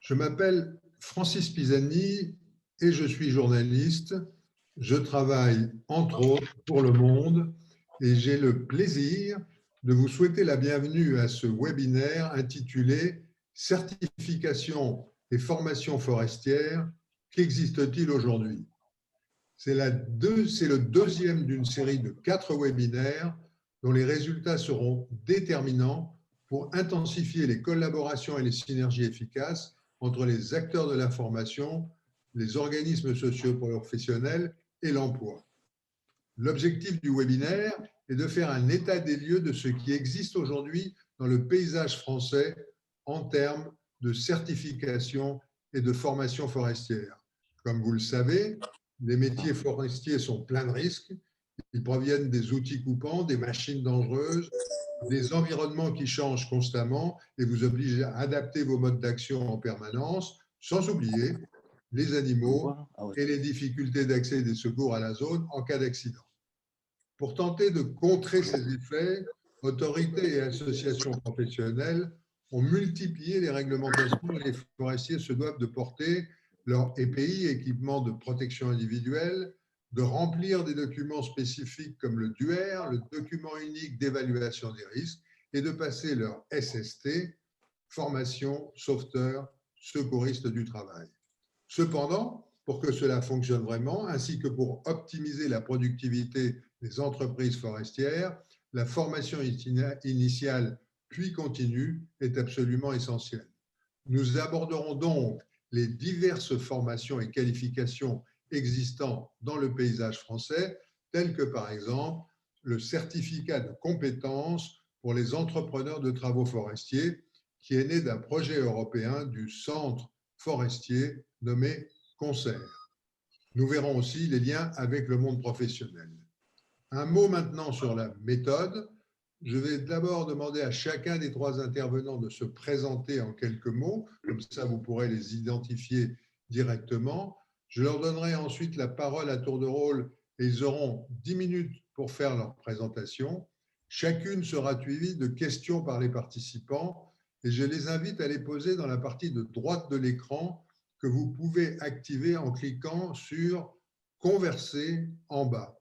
Je m'appelle Francis Pisani et je suis journaliste. Je travaille entre autres pour Le Monde et j'ai le plaisir de vous souhaiter la bienvenue à ce webinaire intitulé « Certification et formation forestière, qu'existe-t-il aujourd'hui ?» C'est le deuxième d'une série de 4 webinaires dont les résultats seront déterminants pour intensifier les collaborations et les synergies efficaces entre les acteurs de la formation, les organismes socio-professionnels et l'emploi. L'objectif du webinaire est de faire un état des lieux de ce qui existe aujourd'hui dans le paysage français en termes de certification et de formation forestière. Comme vous le savez, les métiers forestiers sont pleins de risques. Ils proviennent des outils coupants, des machines dangereuses, des environnements qui changent constamment et vous obligent à adapter vos modes d'action en permanence, sans oublier les animaux et les difficultés d'accès des secours à la zone en cas d'accident. Pour tenter de contrer ces effets, autorités et associations professionnelles ont multiplié les réglementations et les forestiers se doivent de porter leur EPI, équipement de protection individuelle, de remplir des documents spécifiques comme le DUER, le document unique d'évaluation des risques, et de passer leur SST, formation sauveteur secouriste du travail. Cependant, pour que cela fonctionne vraiment, ainsi que pour optimiser la productivité des entreprises forestières, la formation initiale puis continue est absolument essentielle. Nous aborderons donc les diverses formations et qualifications existant dans le paysage français, telles que par exemple le certificat de compétence pour les entrepreneurs de travaux forestiers, qui est né d'un projet européen du Centre forestier nommé Concert. Nous verrons aussi les liens avec le monde professionnel. Un mot maintenant sur la méthode. Je vais d'abord demander à chacun des 3 intervenants de se présenter en quelques mots, comme ça vous pourrez les identifier directement. Je leur donnerai ensuite la parole à tour de rôle et ils auront 10 minutes pour faire leur présentation. Chacune sera suivie de questions par les participants et je les invite à les poser dans la partie de droite de l'écran que vous pouvez activer en cliquant sur « Converser » en bas.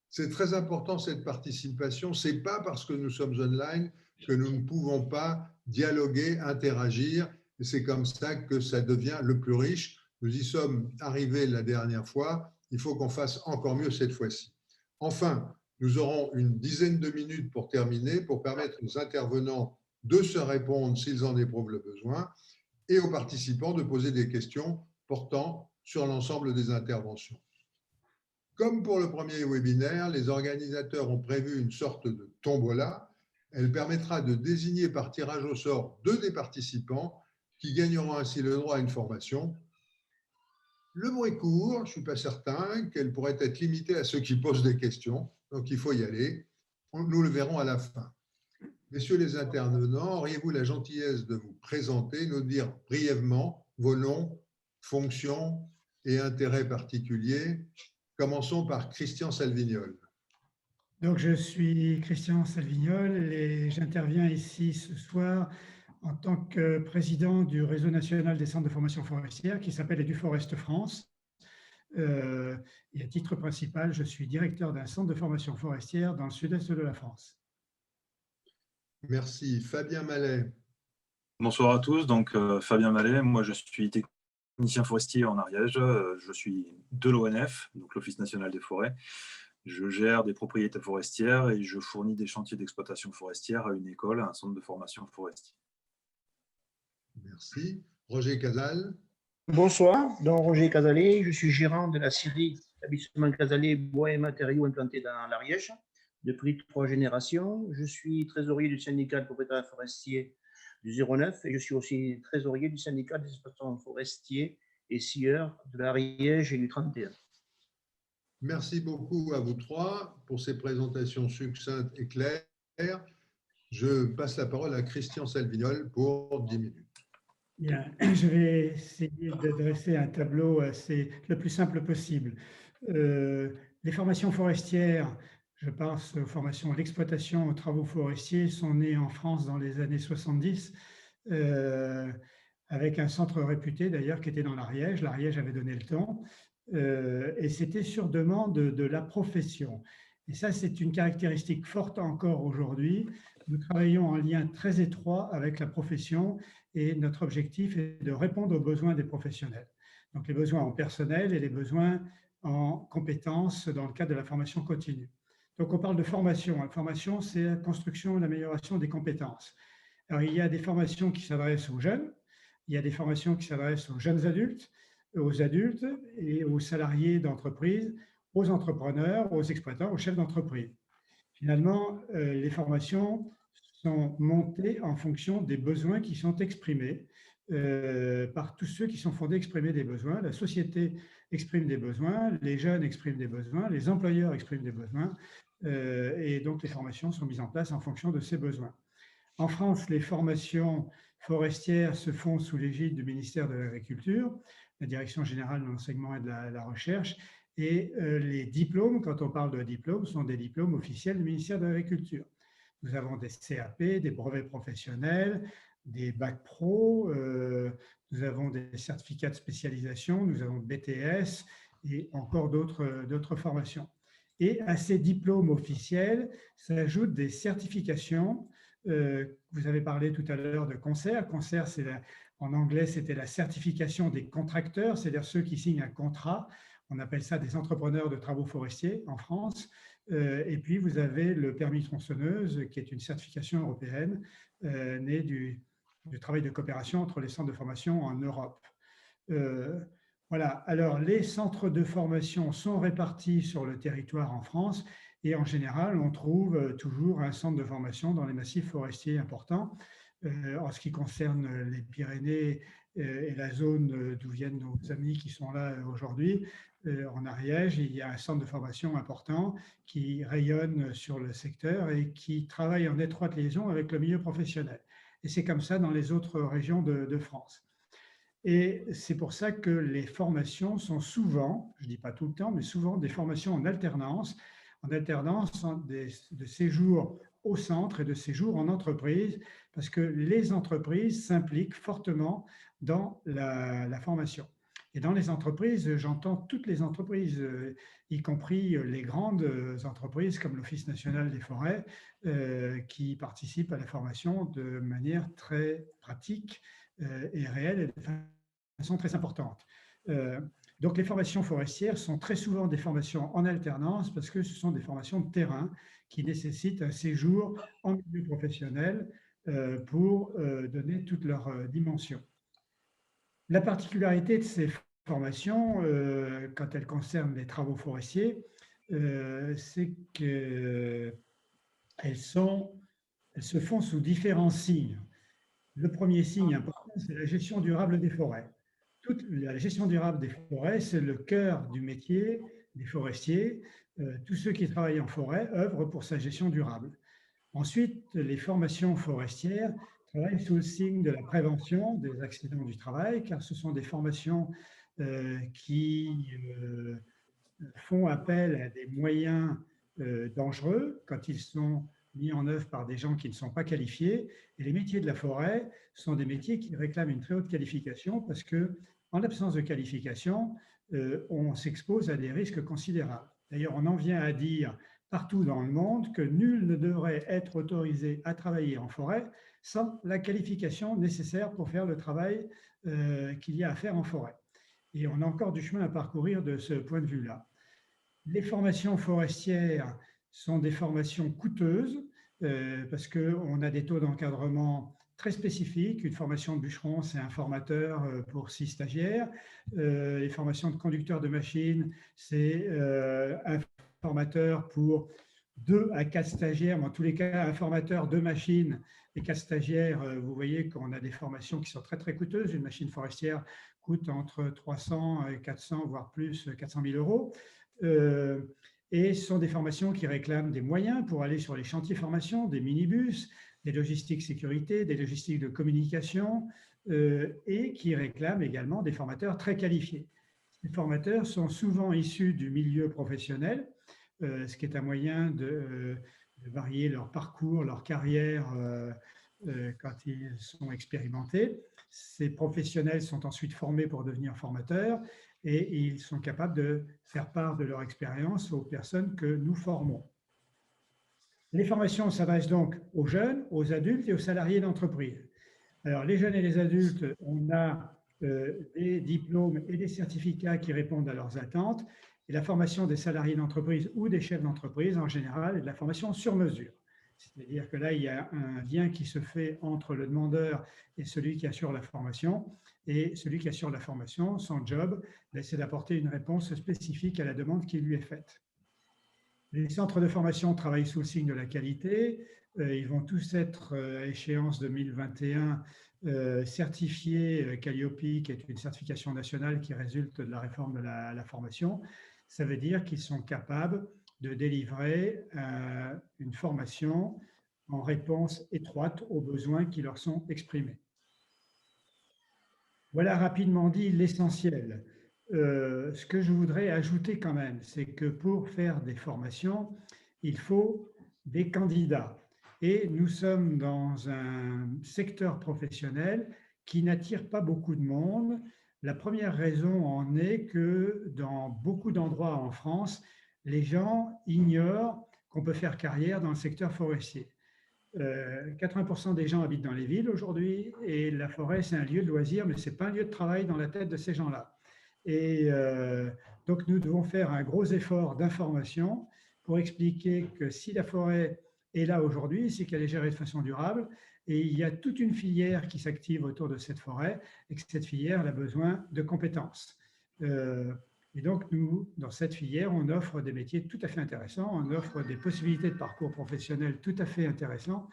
C'est très important cette participation. Ce n'est pas parce que nous sommes online que nous ne pouvons pas dialoguer, interagir. Et c'est comme ça que ça devient le plus riche. Nous y sommes arrivés la dernière fois. Il faut qu'on fasse encore mieux cette fois-ci. Enfin, nous aurons une dizaine de minutes pour terminer, pour permettre aux intervenants de se répondre s'ils en éprouvent le besoin et aux participants de poser des questions portant sur l'ensemble des interventions. Comme pour le premier webinaire, les organisateurs ont prévu une sorte de tombola. Elle permettra de désigner par tirage au sort 2 des participants qui gagneront ainsi le droit à une formation. Le bruit court, je ne suis pas certain qu'elle pourrait être limitée à ceux qui posent des questions, donc il faut y aller. Nous le verrons à la fin. Messieurs les intervenants, auriez-vous la gentillesse de vous présenter, nous dire brièvement vos noms, fonctions et intérêts particuliers? Commençons par Christian Salvignol. Donc, je suis Christian Salvignol et j'interviens ici ce soir en tant que président du réseau national des centres de formation forestière qui s'appelle EduForest France. Et à titre principal, je suis directeur d'un centre de formation forestière dans le sud-est de la France. Merci. Fabien Mallet. Bonsoir à tous, donc Fabien Mallet, moi je suis technicien forestier en Ariège, je suis de l'ONF, donc l'Office national des forêts. Je gère des propriétés forestières et je fournis des chantiers d'exploitation forestière à une école, à un centre de formation forestier. Merci. Roger Casal. Bonsoir, donc Roger Casalet, je suis gérant de la scierie établissement Casalet Bois et Matériaux implanté dans l'Ariège depuis 3 générations. Je suis trésorier du syndicat de propriétaires forestiers du 09 et je suis aussi trésorier du syndicat des exploitants forestiers et scieurs de l'Ariège et du 31. Merci beaucoup à vous 3 pour ces présentations succinctes et claires. Je passe la parole à Christian Salvignol pour 10 minutes. Bien, je vais essayer de dresser un tableau le plus simple possible. Les formations forestières, je pense aux formations à l'exploitation, aux travaux forestiers, sont nées en France dans les années 70 avec un centre réputé d'ailleurs qui était dans l'Ariège. L'Ariège avait donné le temps et c'était sur demande de la profession. Et ça, c'est une caractéristique forte encore aujourd'hui. Nous travaillons en lien très étroit avec la profession et notre objectif est de répondre aux besoins des professionnels. Donc les besoins en personnel et les besoins en compétences dans le cadre de la formation continue. Donc on parle de formation. La formation, c'est la construction et l'amélioration des compétences. Alors il y a des formations qui s'adressent aux jeunes, il y a des formations qui s'adressent aux jeunes adultes et aux salariés d'entreprise, aux entrepreneurs, aux exploitants, aux chefs d'entreprise. Finalement, les formations sont montées en fonction des besoins qui sont exprimés par tous ceux qui sont fondés à exprimer des besoins. La société exprime des besoins, les jeunes expriment des besoins, les employeurs expriment des besoins, et donc les formations sont mises en place en fonction de ces besoins. En France, les formations forestières se font sous l'égide du ministère de l'Agriculture, la Direction générale de l'enseignement et de la recherche, et les diplômes, quand on parle de diplômes, sont des diplômes officiels du ministère de l'Agriculture. Nous avons des CAP, des brevets professionnels, des bacs pro, nous avons des certificats de spécialisation, nous avons BTS et encore d'autres formations. Et à ces diplômes officiels s'ajoutent des certifications. Vous avez parlé tout à l'heure de CONCER. CONCER, en anglais, c'était la certification des contracteurs, c'est-à-dire ceux qui signent un contrat. On appelle ça des entrepreneurs de travaux forestiers en France. Et puis, vous avez le permis tronçonneuse, qui est une certification européenne née du travail de coopération entre les centres de formation en Europe. Voilà. Alors, les centres de formation sont répartis sur le territoire en France et en général, on trouve toujours un centre de formation dans les massifs forestiers importants. En ce qui concerne les Pyrénées et la zone d'où viennent nos amis qui sont là aujourd'hui, en Ariège, il y a un centre de formation important qui rayonne sur le secteur et qui travaille en étroite liaison avec le milieu professionnel. Et c'est comme ça dans les autres régions de France. Et c'est pour ça que les formations sont souvent, je ne dis pas tout le temps, mais souvent des formations en alternance de séjours au centre et de séjours en entreprise, parce que les entreprises s'impliquent fortement dans la formation. Et dans les entreprises, j'entends toutes les entreprises, y compris les grandes entreprises comme l'Office national des forêts, qui participent à la formation de manière très pratique et réelle et de façon très importante. Donc les formations forestières sont très souvent des formations en alternance parce que ce sont des formations de terrain qui nécessitent un séjour en milieu professionnel pour donner toutes leurs dimensions. La particularité de ces formations, quand elles concernent les travaux forestiers, c'est qu'elles se font sous différents signes. Le premier signe important, c'est la gestion durable des forêts. La gestion durable des forêts, c'est le cœur du métier des forestiers. Tous ceux qui travaillent en forêt œuvrent pour sa gestion durable. Ensuite, les formations forestières travaillent sous le signe de la prévention des accidents du travail, car ce sont des formations qui font appel à des moyens dangereux quand ils sont mis en œuvre par des gens qui ne sont pas qualifiés. Et les métiers de la forêt sont des métiers qui réclament une très haute qualification parce que, en l'absence de qualification, on s'expose à des risques considérables. D'ailleurs, on en vient à dire partout dans le monde que nul ne devrait être autorisé à travailler en forêt sans la qualification nécessaire pour faire le travail qu'il y a à faire en forêt. Et on a encore du chemin à parcourir de ce point de vue-là. Les formations forestières sont des formations coûteuses parce qu'on a des taux d'encadrement très spécifiques. Une formation de bûcheron, c'est un formateur pour 6 stagiaires. Les formations de conducteurs de machines, c'est un formateur pour 2 à 4 stagiaires, mais en tous les cas, un formateur de machines et 4 stagiaires, vous voyez qu'on a des formations qui sont très, très coûteuses. Une machine forestière coûte entre 300 et 400, voire plus, 400 000 euros. Et ce sont des formations qui réclament des moyens pour aller sur les chantiers formation, des minibus, des logistiques sécurité, des logistiques de communication, et qui réclament également des formateurs très qualifiés. Ces formateurs sont souvent issus du milieu professionnel, ce qui est un moyen de varier leur parcours, leur carrière quand ils sont expérimentés. Ces professionnels sont ensuite formés pour devenir formateurs et ils sont capables de faire part de leur expérience aux personnes que nous formons. Les formations s'adressent donc aux jeunes, aux adultes et aux salariés d'entreprise. Alors, les jeunes et les adultes, on a des diplômes et des certificats qui répondent à leurs attentes. Et la formation des salariés d'entreprise ou des chefs d'entreprise, en général, est de la formation sur mesure. C'est-à-dire que là, il y a un lien qui se fait entre le demandeur et celui qui assure la formation. Et celui qui assure la formation, son job, c'est d'apporter une réponse spécifique à la demande qui lui est faite. Les centres de formation travaillent sous le signe de la qualité. Ils vont tous être, à échéance 2021, certifiés Calliope, qui est une certification nationale qui résulte de la réforme de la formation. Ça veut dire qu'ils sont capables de délivrer une formation en réponse étroite aux besoins qui leur sont exprimés. Voilà rapidement dit l'essentiel. Ce que je voudrais ajouter quand même, c'est que pour faire des formations, il faut des candidats. Et nous sommes dans un secteur professionnel qui n'attire pas beaucoup de monde. La première raison en est que dans beaucoup d'endroits en France, les gens ignorent qu'on peut faire carrière dans le secteur forestier. 80% des gens habitent dans les villes aujourd'hui et la forêt, c'est un lieu de loisir, mais ce n'est pas un lieu de travail dans la tête de ces gens-là. Et donc, nous devons faire un gros effort d'information pour expliquer que si la forêt est là aujourd'hui, c'est qu'elle est gérée de façon durable et il y a toute une filière qui s'active autour de cette forêt et que cette filière a besoin de compétences. Et donc, nous, dans cette filière, on offre des métiers tout à fait intéressants, on offre des possibilités de parcours professionnel tout à fait intéressants.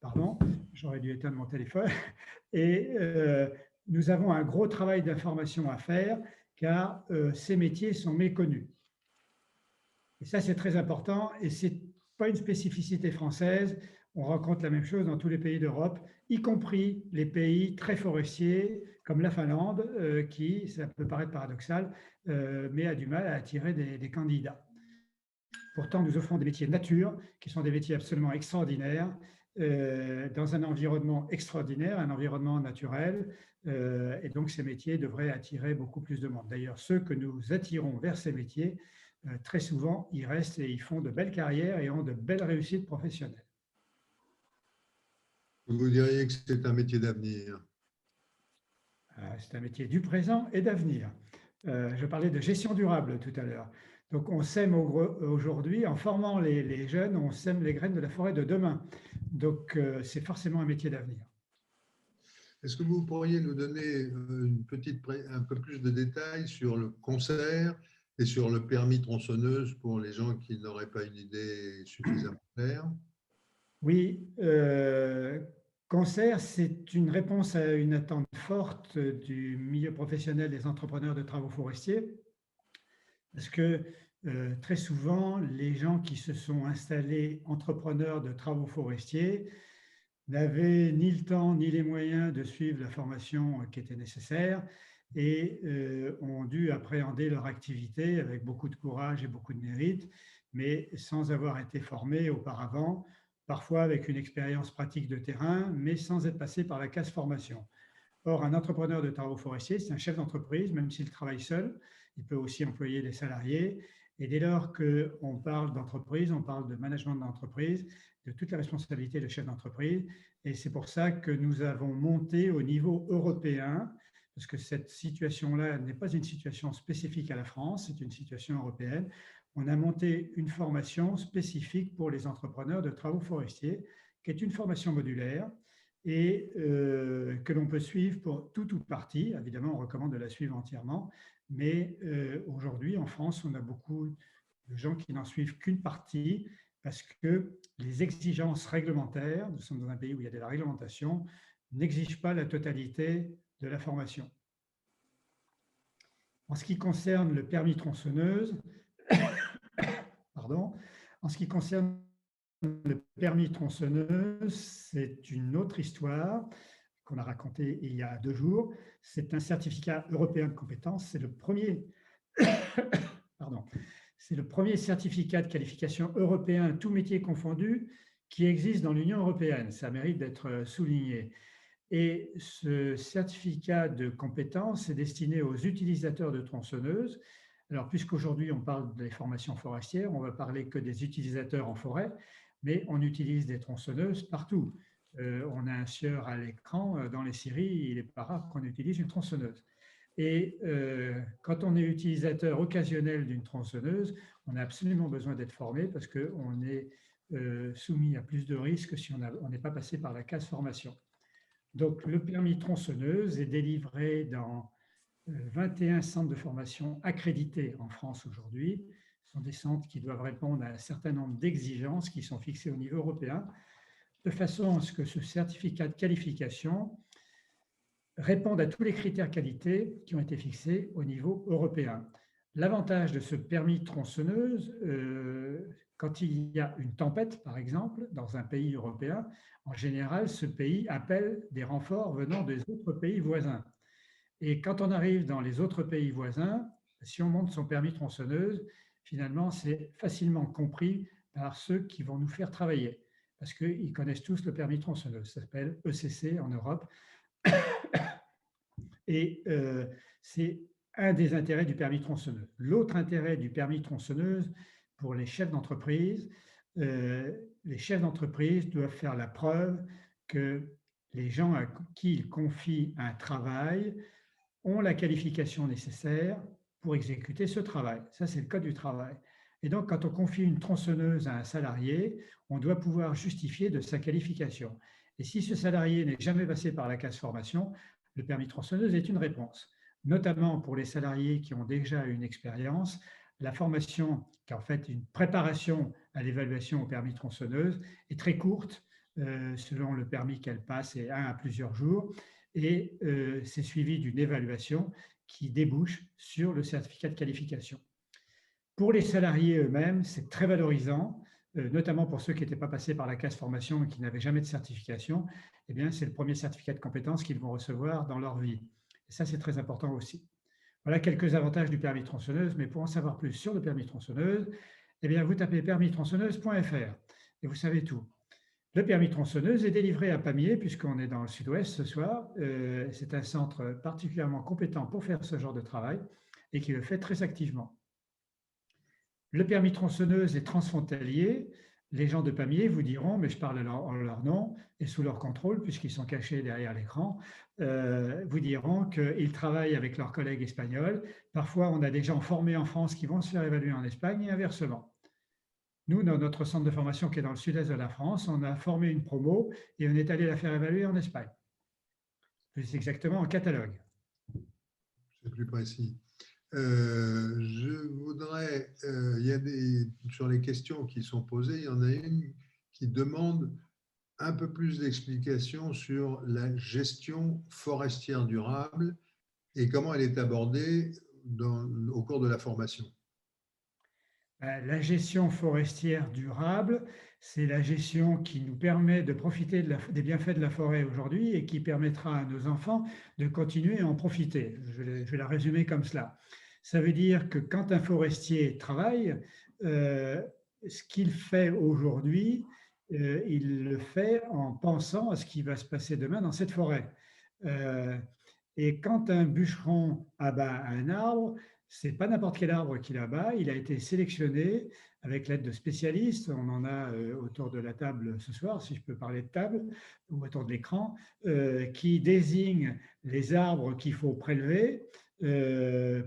Pardon, j'aurais dû éteindre mon téléphone. Et nous avons un gros travail d'information à faire car ces métiers sont méconnus. Et ça, c'est très important et ce n'est pas une spécificité française. On rencontre la même chose dans tous les pays d'Europe, y compris les pays très forestiers comme la Finlande, qui, ça peut paraître paradoxal, mais a du mal à attirer des candidats. Pourtant, nous offrons des métiers nature, qui sont des métiers absolument extraordinaires, dans un environnement extraordinaire, un environnement naturel, et donc ces métiers devraient attirer beaucoup plus de monde. D'ailleurs, ceux que nous attirons vers ces métiers, très souvent, ils restent et ils font de belles carrières et ont de belles réussites professionnelles. Vous diriez que c'est un métier d'avenir? C'est un métier du présent et d'avenir. Je parlais de gestion durable tout à l'heure. Donc, on sème aujourd'hui, en formant les jeunes, on sème les graines de la forêt de demain. Donc, c'est forcément un métier d'avenir. Est-ce que vous pourriez nous donner un peu plus de détails sur le concert et sur le permis tronçonneuse pour les gens qui n'auraient pas une idée suffisamment claire? Oui, Concert, c'est une réponse à une attente forte du milieu professionnel des entrepreneurs de travaux forestiers, parce que très souvent, les gens qui se sont installés entrepreneurs de travaux forestiers n'avaient ni le temps ni les moyens de suivre la formation qui était nécessaire et ont dû appréhender leur activité avec beaucoup de courage et beaucoup de mérite, mais sans avoir été formés auparavant, parfois avec une expérience pratique de terrain, mais sans être passé par la case formation. Or, un entrepreneur de travaux forestiers, c'est un chef d'entreprise, même s'il travaille seul, il peut aussi employer des salariés. Et dès lors qu'on parle d'entreprise, on parle de management d'entreprise, de toute la responsabilité de chef d'entreprise. Et c'est pour ça que nous avons monté au niveau européen, parce que cette situation-là n'est pas une situation spécifique à la France, c'est une situation européenne. On a monté une formation spécifique pour les entrepreneurs de travaux forestiers, qui est une formation modulaire et que l'on peut suivre pour tout ou partie. Évidemment, on recommande de la suivre entièrement, mais aujourd'hui, en France, on a beaucoup de gens qui n'en suivent qu'une partie parce que les exigences réglementaires, nous sommes dans un pays où il y a de la réglementation, n'exigent pas la totalité de la formation. En ce qui concerne le permis tronçonneuse, pardon, en ce qui concerne le permis tronçonneuse, c'est une autre histoire qu'on a racontée il y a 2 jours. C'est un certificat européen de compétence. C'est le premier, pardon, c'est le premier certificat de qualification européen, tout métier confondu, qui existe dans l'Union européenne. Ça mérite d'être souligné. Et ce certificat de compétence est destiné aux utilisateurs de tronçonneuses. Alors, puisqu'aujourd'hui on parle des formations forestières, on va parler que des utilisateurs en forêt, mais on utilise des tronçonneuses partout. On a un sieur à l'écran dans les scieries, il n'est pas rare qu'on utilise une tronçonneuse. Et quand on est utilisateur occasionnel d'une tronçonneuse, on a absolument besoin d'être formé parce qu'on est soumis à plus de risques si on n'est pas passé par la case formation. Donc, le permis tronçonneuse est délivré dans 21 centres de formation accrédités en France aujourd'hui. Ce sont des centres qui doivent répondre à un certain nombre d'exigences qui sont fixées au niveau européen, de façon à ce que ce certificat de qualification réponde à tous les critères qualité qui ont été fixés au niveau européen. L'avantage de ce permis tronçonneuse, quand il y a une tempête, par exemple, dans un pays européen, en général, ce pays appelle des renforts venant des autres pays voisins. Et quand on arrive dans les autres pays voisins, si on monte son permis tronçonneuse, finalement, c'est facilement compris par ceux qui vont nous faire travailler, parce qu'ils connaissent tous le permis tronçonneuse. Ça s'appelle ECC en Europe. Et c'est un des intérêts du permis tronçonneuse. L'autre intérêt du permis tronçonneuse pour les chefs d'entreprise doivent faire la preuve que les gens à qui ils confient un travail ont la qualification nécessaire pour exécuter ce travail. Ça, c'est le code du travail. Et donc, quand on confie une tronçonneuse à un salarié, on doit pouvoir justifier de sa qualification. Et si ce salarié n'est jamais passé par la case formation, le permis tronçonneuse est une réponse. Notamment pour les salariés qui ont déjà une expérience, la formation, qui est en fait une préparation à l'évaluation au permis tronçonneuse, est très courte, selon le permis qu'elle passe, c'est 1 à plusieurs jours, et c'est suivi d'une évaluation qui débouche sur le certificat de qualification. Pour les salariés eux-mêmes, c'est très valorisant, notamment pour ceux qui n'étaient pas passés par la case formation et qui n'avaient jamais de certification. Eh bien, c'est le premier certificat de compétence qu'ils vont recevoir dans leur vie. Et ça, c'est très important aussi. Voilà quelques avantages du permis tronçonneuse, mais pour en savoir plus sur le permis tronçonneuse, eh bien, vous tapez permis-tronçonneuse.fr et vous savez tout. Le permis tronçonneuse est délivré à Pamiers, puisqu'on est dans le sud-ouest ce soir. C'est un centre particulièrement compétent pour faire ce genre de travail et qui le fait très activement. Le permis tronçonneuse est transfrontalier. Les gens de Pamiers vous diront, mais je parle en leur nom et sous leur contrôle, puisqu'ils sont cachés derrière l'écran, vous diront qu'ils travaillent avec leurs collègues espagnols. Parfois, on a des gens formés en France qui vont se faire évaluer en Espagne et inversement. Nous, dans notre centre de formation qui est dans le sud-est de la France, on a formé une promo et on est allé la faire évaluer en Espagne. C'est exactement en catalogue. C'est plus précis. Je voudrais, sur les questions qui sont posées, il y en a une qui demande un peu plus d'explications sur la gestion forestière durable et comment elle est abordée au cours de la formation. La gestion forestière durable, c'est la gestion qui nous permet de profiter des bienfaits de la forêt aujourd'hui et qui permettra à nos enfants de continuer à en profiter. Je vais la résumer comme cela. Ça veut dire que quand un forestier travaille, ce qu'il fait aujourd'hui, il le fait en pensant à ce qui va se passer demain dans cette forêt. Et quand un bûcheron abat un arbre, ce n'est pas n'importe quel arbre qu'il abat, il a été sélectionné avec l'aide de spécialistes, on en a autour de la table ce soir, si je peux parler de table, ou autour de l'écran, qui désignent les arbres qu'il faut prélever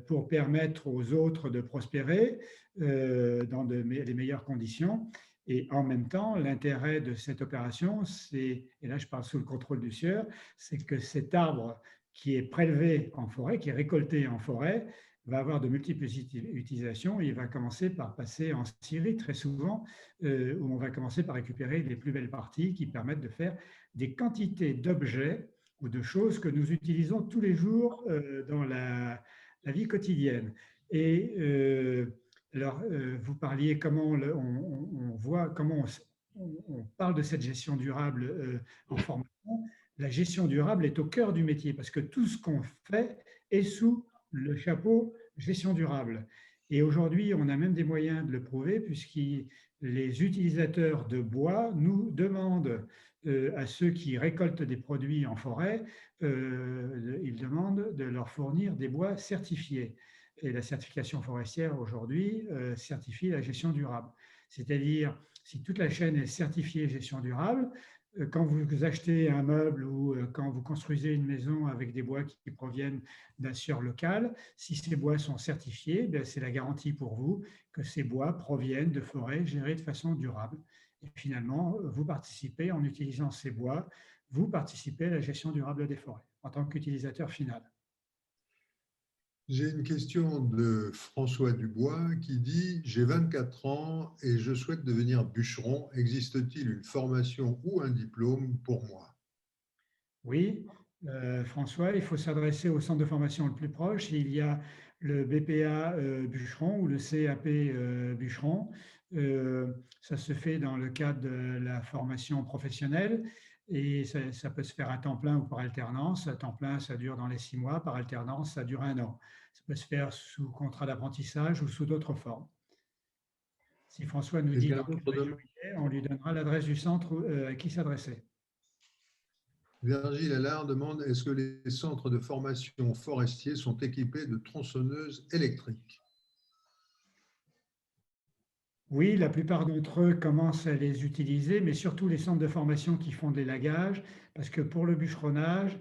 pour permettre aux autres de prospérer dans les meilleures conditions. Et en même temps, l'intérêt de cette opération, et là je parle sous le contrôle du sieur, c'est que cet arbre qui est prélevé en forêt, qui est récolté en forêt, va avoir de multiples utilisations. Il va commencer par passer en scierie très souvent, où on va commencer par récupérer les plus belles parties qui permettent de faire des quantités d'objets ou de choses que nous utilisons tous les jours dans la vie quotidienne. Et alors, vous parliez comment on voit, comment on parle de cette gestion durable en formation. La gestion durable est au cœur du métier parce que tout ce qu'on fait est sous le chapeau gestion durable. Et aujourd'hui, on a même des moyens de le prouver, puisque les utilisateurs de bois nous demandent, à ceux qui récoltent des produits en forêt, ils demandent de leur fournir des bois certifiés. Et la certification forestière aujourd'hui certifie la gestion durable. C'est-à-dire, si toute la chaîne est certifiée gestion durable, quand vous achetez un meuble ou quand vous construisez une maison avec des bois qui proviennent d'un sieur local, si ces bois sont certifiés, c'est la garantie pour vous que ces bois proviennent de forêts gérées de façon durable. Et finalement, vous participez, en utilisant ces bois, vous participez à la gestion durable des forêts en tant qu'utilisateur final. J'ai une question de François Dubois qui dit « J'ai 24 ans et je souhaite devenir bûcheron. Existe-t-il une formation ou un diplôme pour moi ?» Oui, François, il faut s'adresser au centre de formation le plus proche. Il y a le BPA bûcheron ou le CAP bûcheron. Ça se fait dans le cadre de la formation professionnelle et ça peut se faire à temps plein ou par alternance. À temps plein, ça dure dans les 6 mois. Par alternance, ça dure 1 an. Ça peut se faire sous contrat d'apprentissage ou sous d'autres formes. Si François nous dit Quelqu'un dans quelle d'autre région il est, on lui donnera l'adresse du centre à qui s'adresser. Virgile Allard demande « Est-ce que les centres de formation forestiers sont équipés de tronçonneuses électriques ?» Oui, la plupart d'entre eux commencent à les utiliser, mais surtout les centres de formation qui font de l'élagage, parce que pour le bûcheronnage,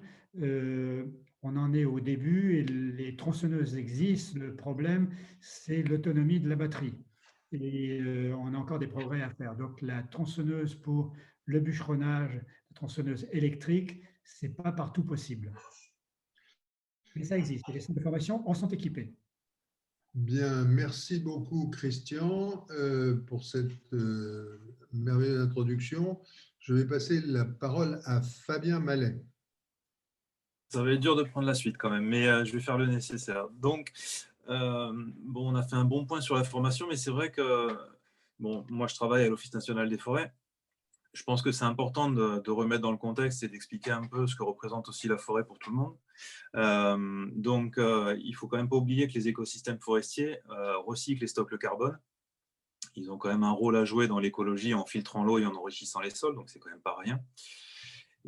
on en est au début et les tronçonneuses existent. Le problème, c'est l'autonomie de la batterie. Et on a encore des progrès à faire. Donc la tronçonneuse pour le bûcheronnage, la tronçonneuse électrique, ce n'est pas partout possible. Mais ça existe et les centres de formation en sont équipés. Bien, merci beaucoup Christian pour cette merveilleuse introduction. Je vais passer la parole à Fabien Mallet. Ça va être dur de prendre la suite quand même, mais je vais faire le nécessaire. Donc, bon, on a fait un bon point sur la formation, mais c'est vrai que bon, moi je travaille à l'Office national des forêts. Je pense que c'est important de remettre dans le contexte et d'expliquer un peu ce que représente aussi la forêt pour tout le monde. Donc, il ne faut quand même pas oublier que les écosystèmes forestiers recyclent et stockent le carbone. Ils ont quand même un rôle à jouer dans l'écologie en filtrant l'eau et en enrichissant les sols, donc c'est quand même pas rien.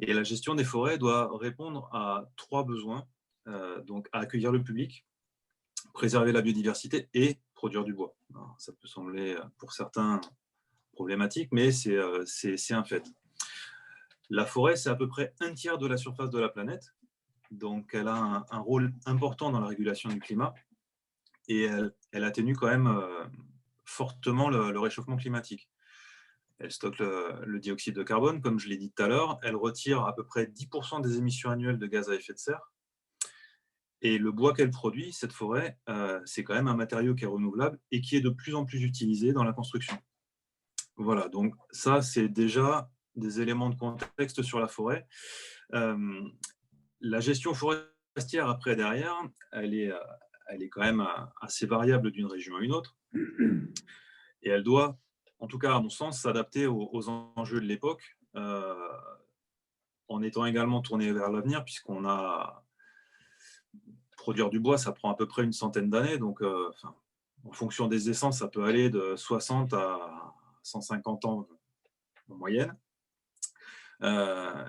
Et la gestion des forêts doit répondre à 3 besoins, donc à accueillir le public, préserver la biodiversité et produire du bois. Alors, ça peut sembler pour certains problématique, mais c'est un fait. La forêt, c'est à peu près 1/3 de la surface de la planète, donc elle a un rôle important dans la régulation du climat et elle atténue quand même fortement le réchauffement climatique. Elle stocke le dioxyde de carbone, comme je l'ai dit tout à l'heure. Elle retire à peu près 10% des émissions annuelles de gaz à effet de serre. Et le bois qu'elle produit, cette forêt, c'est quand même un matériau qui est renouvelable et qui est de plus en plus utilisé dans la construction. Voilà, donc ça, c'est déjà des éléments de contexte sur la forêt. La gestion forestière, après, derrière, elle est quand même assez variable d'une région à une autre. Et elle doit, en tout cas à mon sens, s'adapter aux enjeux de l'époque, en étant également tournée vers l'avenir, puisqu'on a produire du bois, ça prend à peu près une centaine d'années. Donc, en fonction des essences, ça peut aller de 60 à 150 ans en moyenne.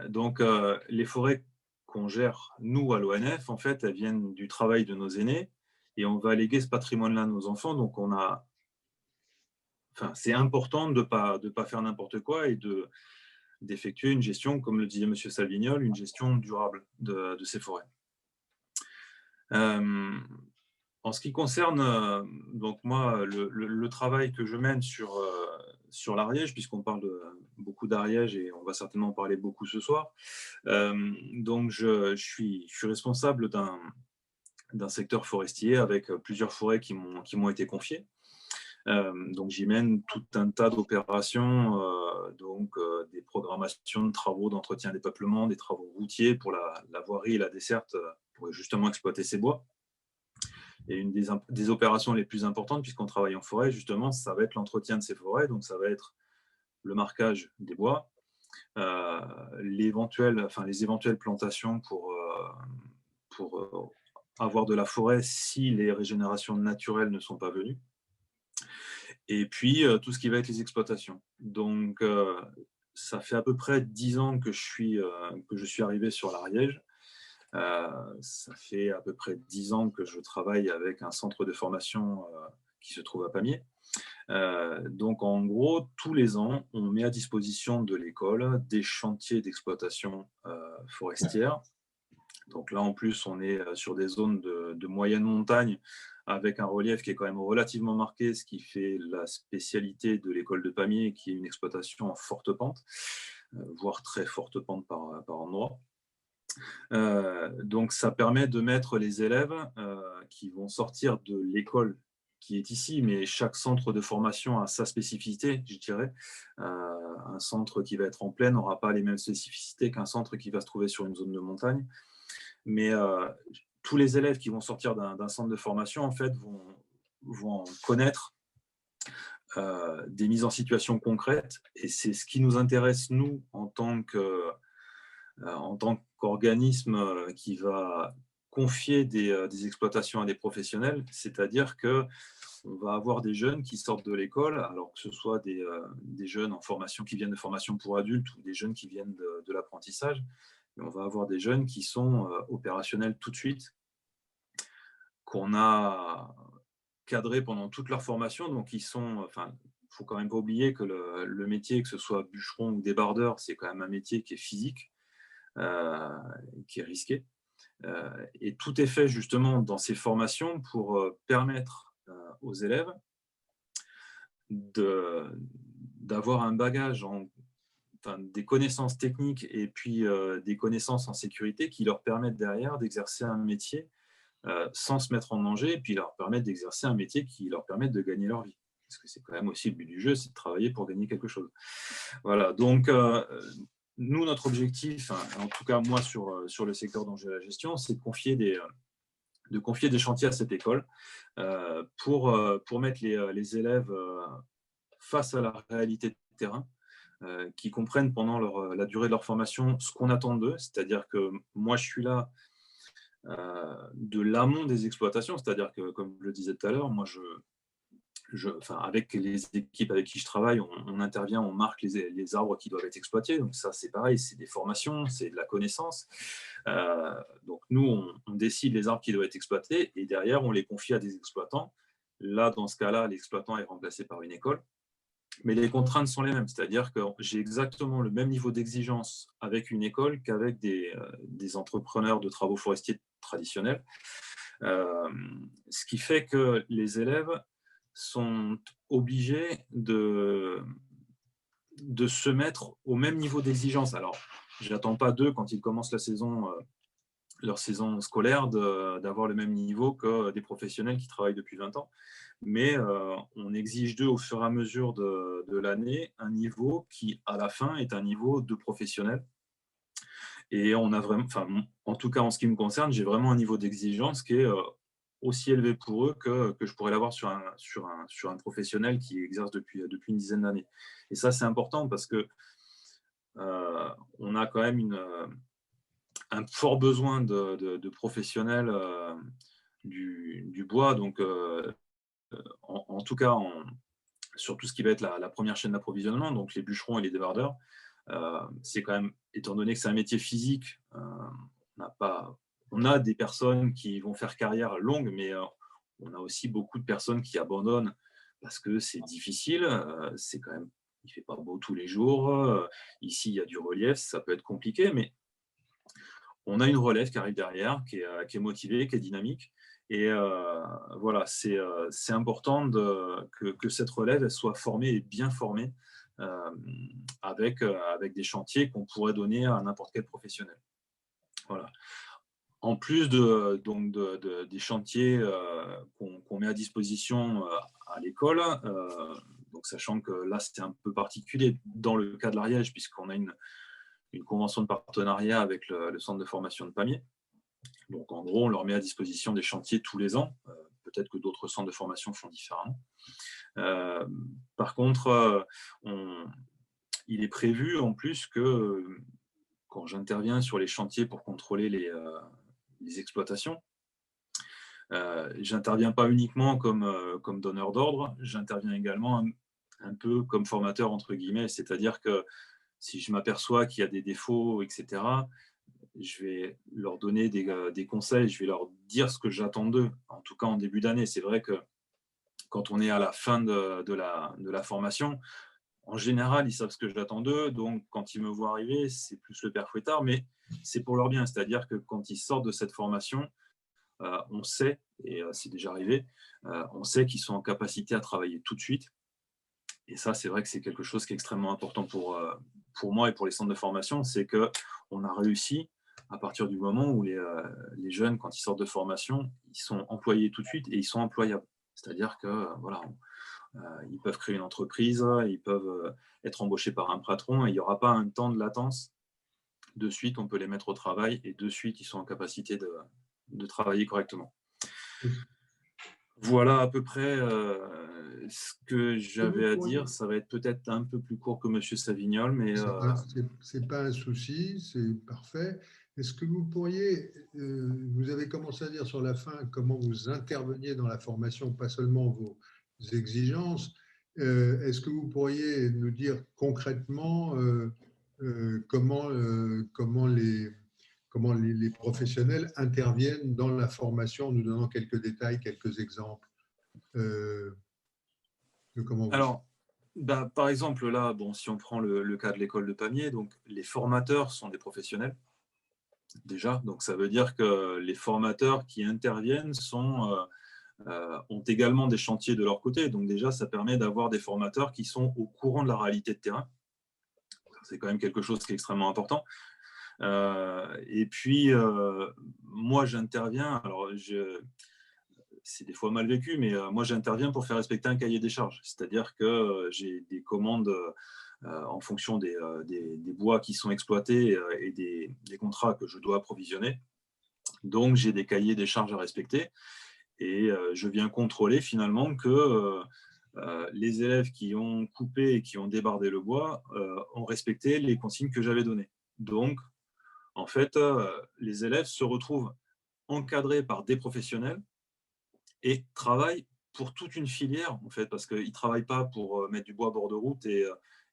Donc, les forêts qu'on gère, nous, à l'ONF, en fait, elles viennent du travail de nos aînés et on va léguer ce patrimoine-là à nos enfants. Donc, c'est important de ne pas faire n'importe quoi et d'effectuer une gestion, comme le disait M. Salvignol, une gestion durable de ces forêt. En ce qui concerne donc moi le travail que je mène sur l'Ariège, puisqu'on parle beaucoup d'Ariège et on va certainement en parler beaucoup ce soir, donc je suis responsable d'un secteur forestier avec plusieurs forêts qui m'ont été confiées. Donc j'y mène tout un tas d'opérations, des programmations de travaux d'entretien des peuplements, des travaux routiers pour la voirie et la desserte pour justement exploiter ces bois. Et une des opérations les plus importantes, puisqu'on travaille en forêt, justement, ça va être l'entretien de ces forêts. Donc ça va être le marquage des bois, les éventuelles plantations pour avoir de la forêt si les régénérations naturelles ne sont pas venues. Et puis, tout ce qui va être les exploitations. Donc, ça fait à peu près 10 ans que je suis arrivé sur l'Ariège. Ça fait à peu près 10 ans que je travaille avec un centre de formation qui se trouve à Pamiers. Donc, en gros, tous les ans, on met à disposition de l'école des chantiers d'exploitation forestière. Donc là, en plus, on est sur des zones de moyenne montagne avec un relief qui est quand même relativement marqué, ce qui fait la spécialité de l'école de Pamiers, qui est une exploitation en forte pente, voire très forte pente par endroit. Donc, ça permet de mettre les élèves qui vont sortir de l'école qui est ici, mais chaque centre de formation a sa spécificité, je dirais. Un centre qui va être en plaine n'aura pas les mêmes spécificités qu'un centre qui va se trouver sur une zone de montagne. Mais tous les élèves qui vont sortir d'un centre de formation, en fait, vont connaître des mises en situation concrètes. Et c'est ce qui nous intéresse, nous, en tant qu'organisme qui va confier des exploitations à des professionnels. C'est-à-dire qu'on va avoir des jeunes qui sortent de l'école, alors que ce soit des jeunes en formation qui viennent de formation pour adultes ou des jeunes qui viennent de l'apprentissage. On va avoir des jeunes qui sont opérationnels tout de suite, qu'on a cadrés pendant toute leur formation. Donc, il ne faut quand même pas oublier que le métier, que ce soit bûcheron ou débardeur, c'est quand même un métier qui est physique, qui est risqué. Et tout est fait justement dans ces formations pour permettre aux élèves d'avoir un bagage des connaissances techniques et puis des connaissances en sécurité qui leur permettent derrière d'exercer un métier sans se mettre en danger, et puis leur permettent d'exercer un métier qui leur permette de gagner leur vie. Parce que c'est quand même aussi le but du jeu, c'est de travailler pour gagner quelque chose. Voilà, donc nous, notre objectif, en tout cas moi sur le secteur dont j'ai la gestion, c'est de confier des chantiers à cette école pour mettre les élèves face à la réalité de terrain, qui comprennent pendant la durée de leur formation ce qu'on attend d'eux. C'est-à-dire que moi, je suis là de l'amont des exploitations, c'est-à-dire que, comme je le disais tout à l'heure, moi, avec les équipes avec qui je travaille, on intervient, on marque les arbres qui doivent être exploités. Donc ça, c'est pareil, c'est des formations, c'est de la connaissance. Donc nous, on décide les arbres qui doivent être exploités et derrière, on les confie à des exploitants. Là, dans ce cas-là, l'exploitant est remplacé par une école. Mais les contraintes sont les mêmes, c'est-à-dire que j'ai exactement le même niveau d'exigence avec une école qu'avec des entrepreneurs de travaux forestiers traditionnels. Ce qui fait que les élèves sont obligés de se mettre au même niveau d'exigence. Alors, je n'attends pas d'eux, quand ils commencent leur saison scolaire, d'avoir le même niveau que des professionnels qui travaillent depuis 20 ans. Mais on exige d'eux, au fur et à mesure de l'année, un niveau qui, à la fin, est un niveau de professionnel. Et on a vraiment, en tout cas en ce qui me concerne, j'ai vraiment un niveau d'exigence qui est aussi élevé pour eux que je pourrais l'avoir sur un professionnel qui exerce depuis une dizaine d'années. Et ça, c'est important parce que on a quand même un fort besoin de professionnels du bois. Donc, en tout cas, sur tout ce qui va être la première chaîne d'approvisionnement, donc les bûcherons et les débardeurs, c'est quand même, étant donné que c'est un métier physique, on a des personnes qui vont faire carrière longue, mais on a aussi beaucoup de personnes qui abandonnent parce que c'est difficile, c'est quand même, il ne fait pas beau tous les jours, ici il y a du relief, ça peut être compliqué, mais on a une relève qui arrive derrière, qui est motivée, qui est dynamique. Et voilà, c'est important que cette relève elle soit formée et bien formée avec des chantiers qu'on pourrait donner à n'importe quel professionnel. Voilà. En plus des chantiers qu'on met à disposition à l'école, donc sachant que là, c'était un peu particulier dans le cas de l'Ariège, puisqu'on a une convention de partenariat avec le centre de formation de Pamiers. Donc, en gros, on leur met à disposition des chantiers tous les ans. Peut-être que d'autres centres de formation font différemment. Par contre, il est prévu en plus que quand j'interviens sur les chantiers pour contrôler les exploitations, J'interviens pas uniquement comme donneur d'ordre, j'interviens également un peu comme formateur, entre guillemets, c'est-à-dire que si je m'aperçois qu'il y a des défauts, etc., je vais leur donner des conseils, je vais leur dire ce que j'attends d'eux, en tout cas en début d'année. C'est vrai que quand on est à la fin de la formation, en général, ils savent ce que j'attends d'eux, donc quand ils me voient arriver, c'est plus le père Fouettard, mais c'est pour leur bien. C'est-à-dire que quand ils sortent de cette formation, on sait, et c'est déjà arrivé, on sait qu'ils sont en capacité à travailler tout de suite. Et ça, c'est vrai que c'est quelque chose qui est extrêmement important pour moi et pour les centres de formation, c'est qu'on a réussi à partir du moment où les jeunes, quand ils sortent de formation, ils sont employés tout de suite et ils sont employables. C'est-à-dire que voilà, ils peuvent créer une entreprise, ils peuvent être embauchés par un patron et il n'y aura pas un temps de latence. De suite, on peut les mettre au travail et de suite, ils sont en capacité de travailler correctement. Voilà à peu près ce que j'avais à dire. Ça va être peut-être un peu plus court que Monsieur Savignol, mais C'est pas un souci, c'est parfait. Est-ce que vous pourriez, vous avez commencé à dire sur la fin comment vous interveniez dans la formation, pas seulement vos exigences. Est-ce que vous pourriez nous dire concrètement comment les professionnels interviennent dans la formation, en nous donnant quelques détails, quelques exemples de comment vous faites? alors, par exemple, là, bon, si on prend le cas de l'école de Pamiers, donc les formateurs sont des professionnels, déjà. Donc, ça veut dire que les formateurs qui interviennent ont également des chantiers de leur côté. Donc, déjà, ça permet d'avoir des formateurs qui sont au courant de la réalité de terrain. C'est quand même quelque chose qui est extrêmement important. Et puis, moi, j'interviens. Alors, c'est des fois mal vécu, mais moi, j'interviens pour faire respecter un cahier des charges. C'est-à-dire que j'ai des commandes en fonction des bois qui sont exploités et des contrats que je dois approvisionner. Donc, j'ai des cahiers des charges à respecter et je viens contrôler finalement que les élèves qui ont coupé et qui ont débardé le bois ont respecté les consignes que j'avais données. Donc, en fait, les élèves se retrouvent encadrés par des professionnels et travaillent pour toute une filière, en fait, parce qu'ils ne travaillent pas pour mettre du bois à bord de route et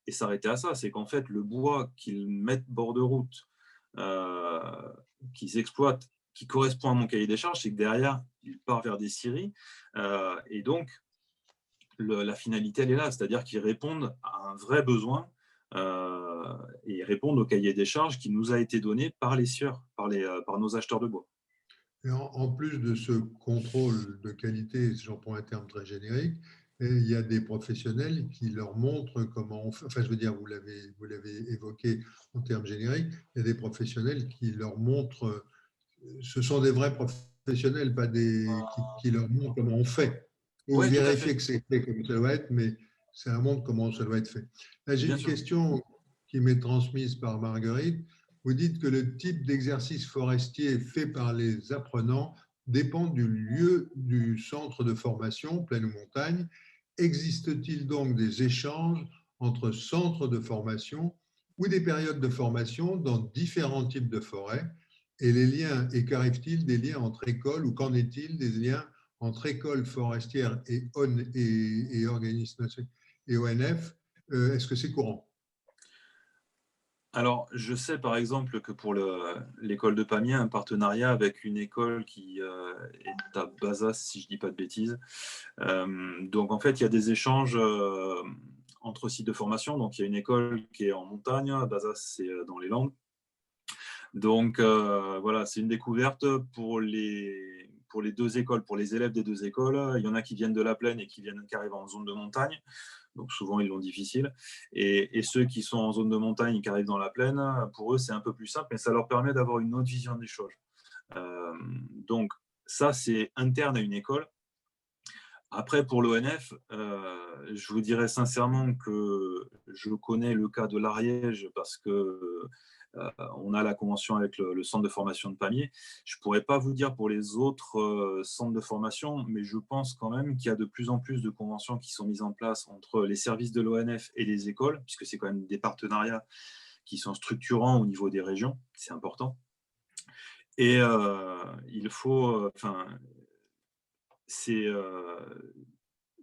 s'arrêter à ça. C'est qu'en fait, le bois qu'ils mettent bord de route, euh, qu'ils exploitent, qui correspond à mon cahier des charges, c'est que derrière, il part vers des scieries. Et donc, la finalité, elle est là, c'est-à-dire qu'ils répondent à un vrai besoin et répondent au cahier des charges qui nous a été donné par les scieurs, par nos acheteurs de bois. Et en plus de ce contrôle de qualité, j'en prends un terme très générique, il y a des professionnels qui leur montrent comment on fait. Enfin, je veux dire, vous l'avez évoqué en termes génériques, il y a des professionnels qui leur montrent, ce sont des vrais professionnels, pas qui leur montrent comment on fait. Vous Oui, tout à vérifiez fait, que c'est fait comme ça doit être, mais c'est un monde comment ça doit être fait. Là, j'ai bien une sûr. question qui m'est transmise par Marguerite. Vous dites que le type d'exercice forestier fait par les apprenants dépend du lieu du centre de formation, plaine ou montagne. Existe-t-il donc des échanges entre centres de formation ou des périodes de formation dans différents types de forêts? Et les liens, et qu'arrive-t-il des liens entre écoles ou qu'en est-il des liens entre écoles forestières et organismes et ONF? Est-ce que c'est courant? Alors, je sais par exemple que pour l'école de Pamiers, un partenariat avec une école qui est à Bazas, si je ne dis pas de bêtises. Donc, en fait, il y a des échanges entre sites de formation. Donc, il y a une école qui est en montagne, Bazas, c'est dans les Landes. Donc, voilà, c'est une découverte pour les deux écoles, pour les élèves des deux écoles. Il y en a qui viennent de la plaine et qui arrivent en zone de montagne. Donc souvent ils l'ont difficile. Et ceux qui sont en zone de montagne et qui arrivent dans la plaine, pour eux c'est un peu plus simple, mais ça leur permet d'avoir une autre vision des choses. Donc ça c'est interne à une école. Après pour l'ONF, je vous dirais sincèrement que je connais le cas de l'Ariège parce que on a la convention avec le centre de formation de Pamiers. Je ne pourrais pas vous dire pour les autres centres de formation, mais je pense quand même qu'il y a de plus en plus de conventions qui sont mises en place entre les services de l'ONF et les écoles, puisque c'est quand même des partenariats qui sont structurants au niveau des régions, c'est important. Et il faut, c'est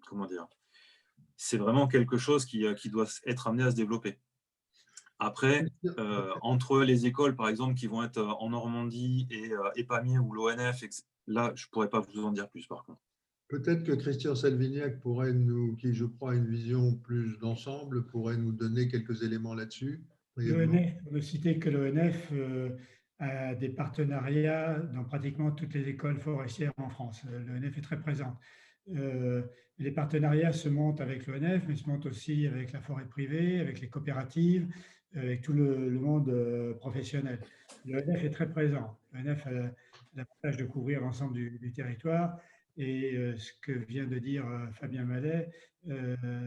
comment dire, c'est vraiment quelque chose qui doit être amené à se développer. Après, entre les écoles, par exemple, qui vont être en Normandie et Pamiers ou l'ONF, là, je ne pourrais pas vous en dire plus, par contre. Peut-être que Christian Salvignac pourrait qui je crois a une vision plus d'ensemble, pourrait nous donner quelques éléments là-dessus. L'ONF, pour ne citer que l'ONF, a des partenariats dans pratiquement toutes les écoles forestières en France. L'ONF est très présente. Les partenariats se montent avec l'ONF, mais se montent aussi avec la forêt privée, avec les coopératives, avec tout le monde professionnel. L'ONF est très présent. L'ONF a l'avantage de couvrir l'ensemble du territoire. Et ce que vient de dire Fabien Mallet,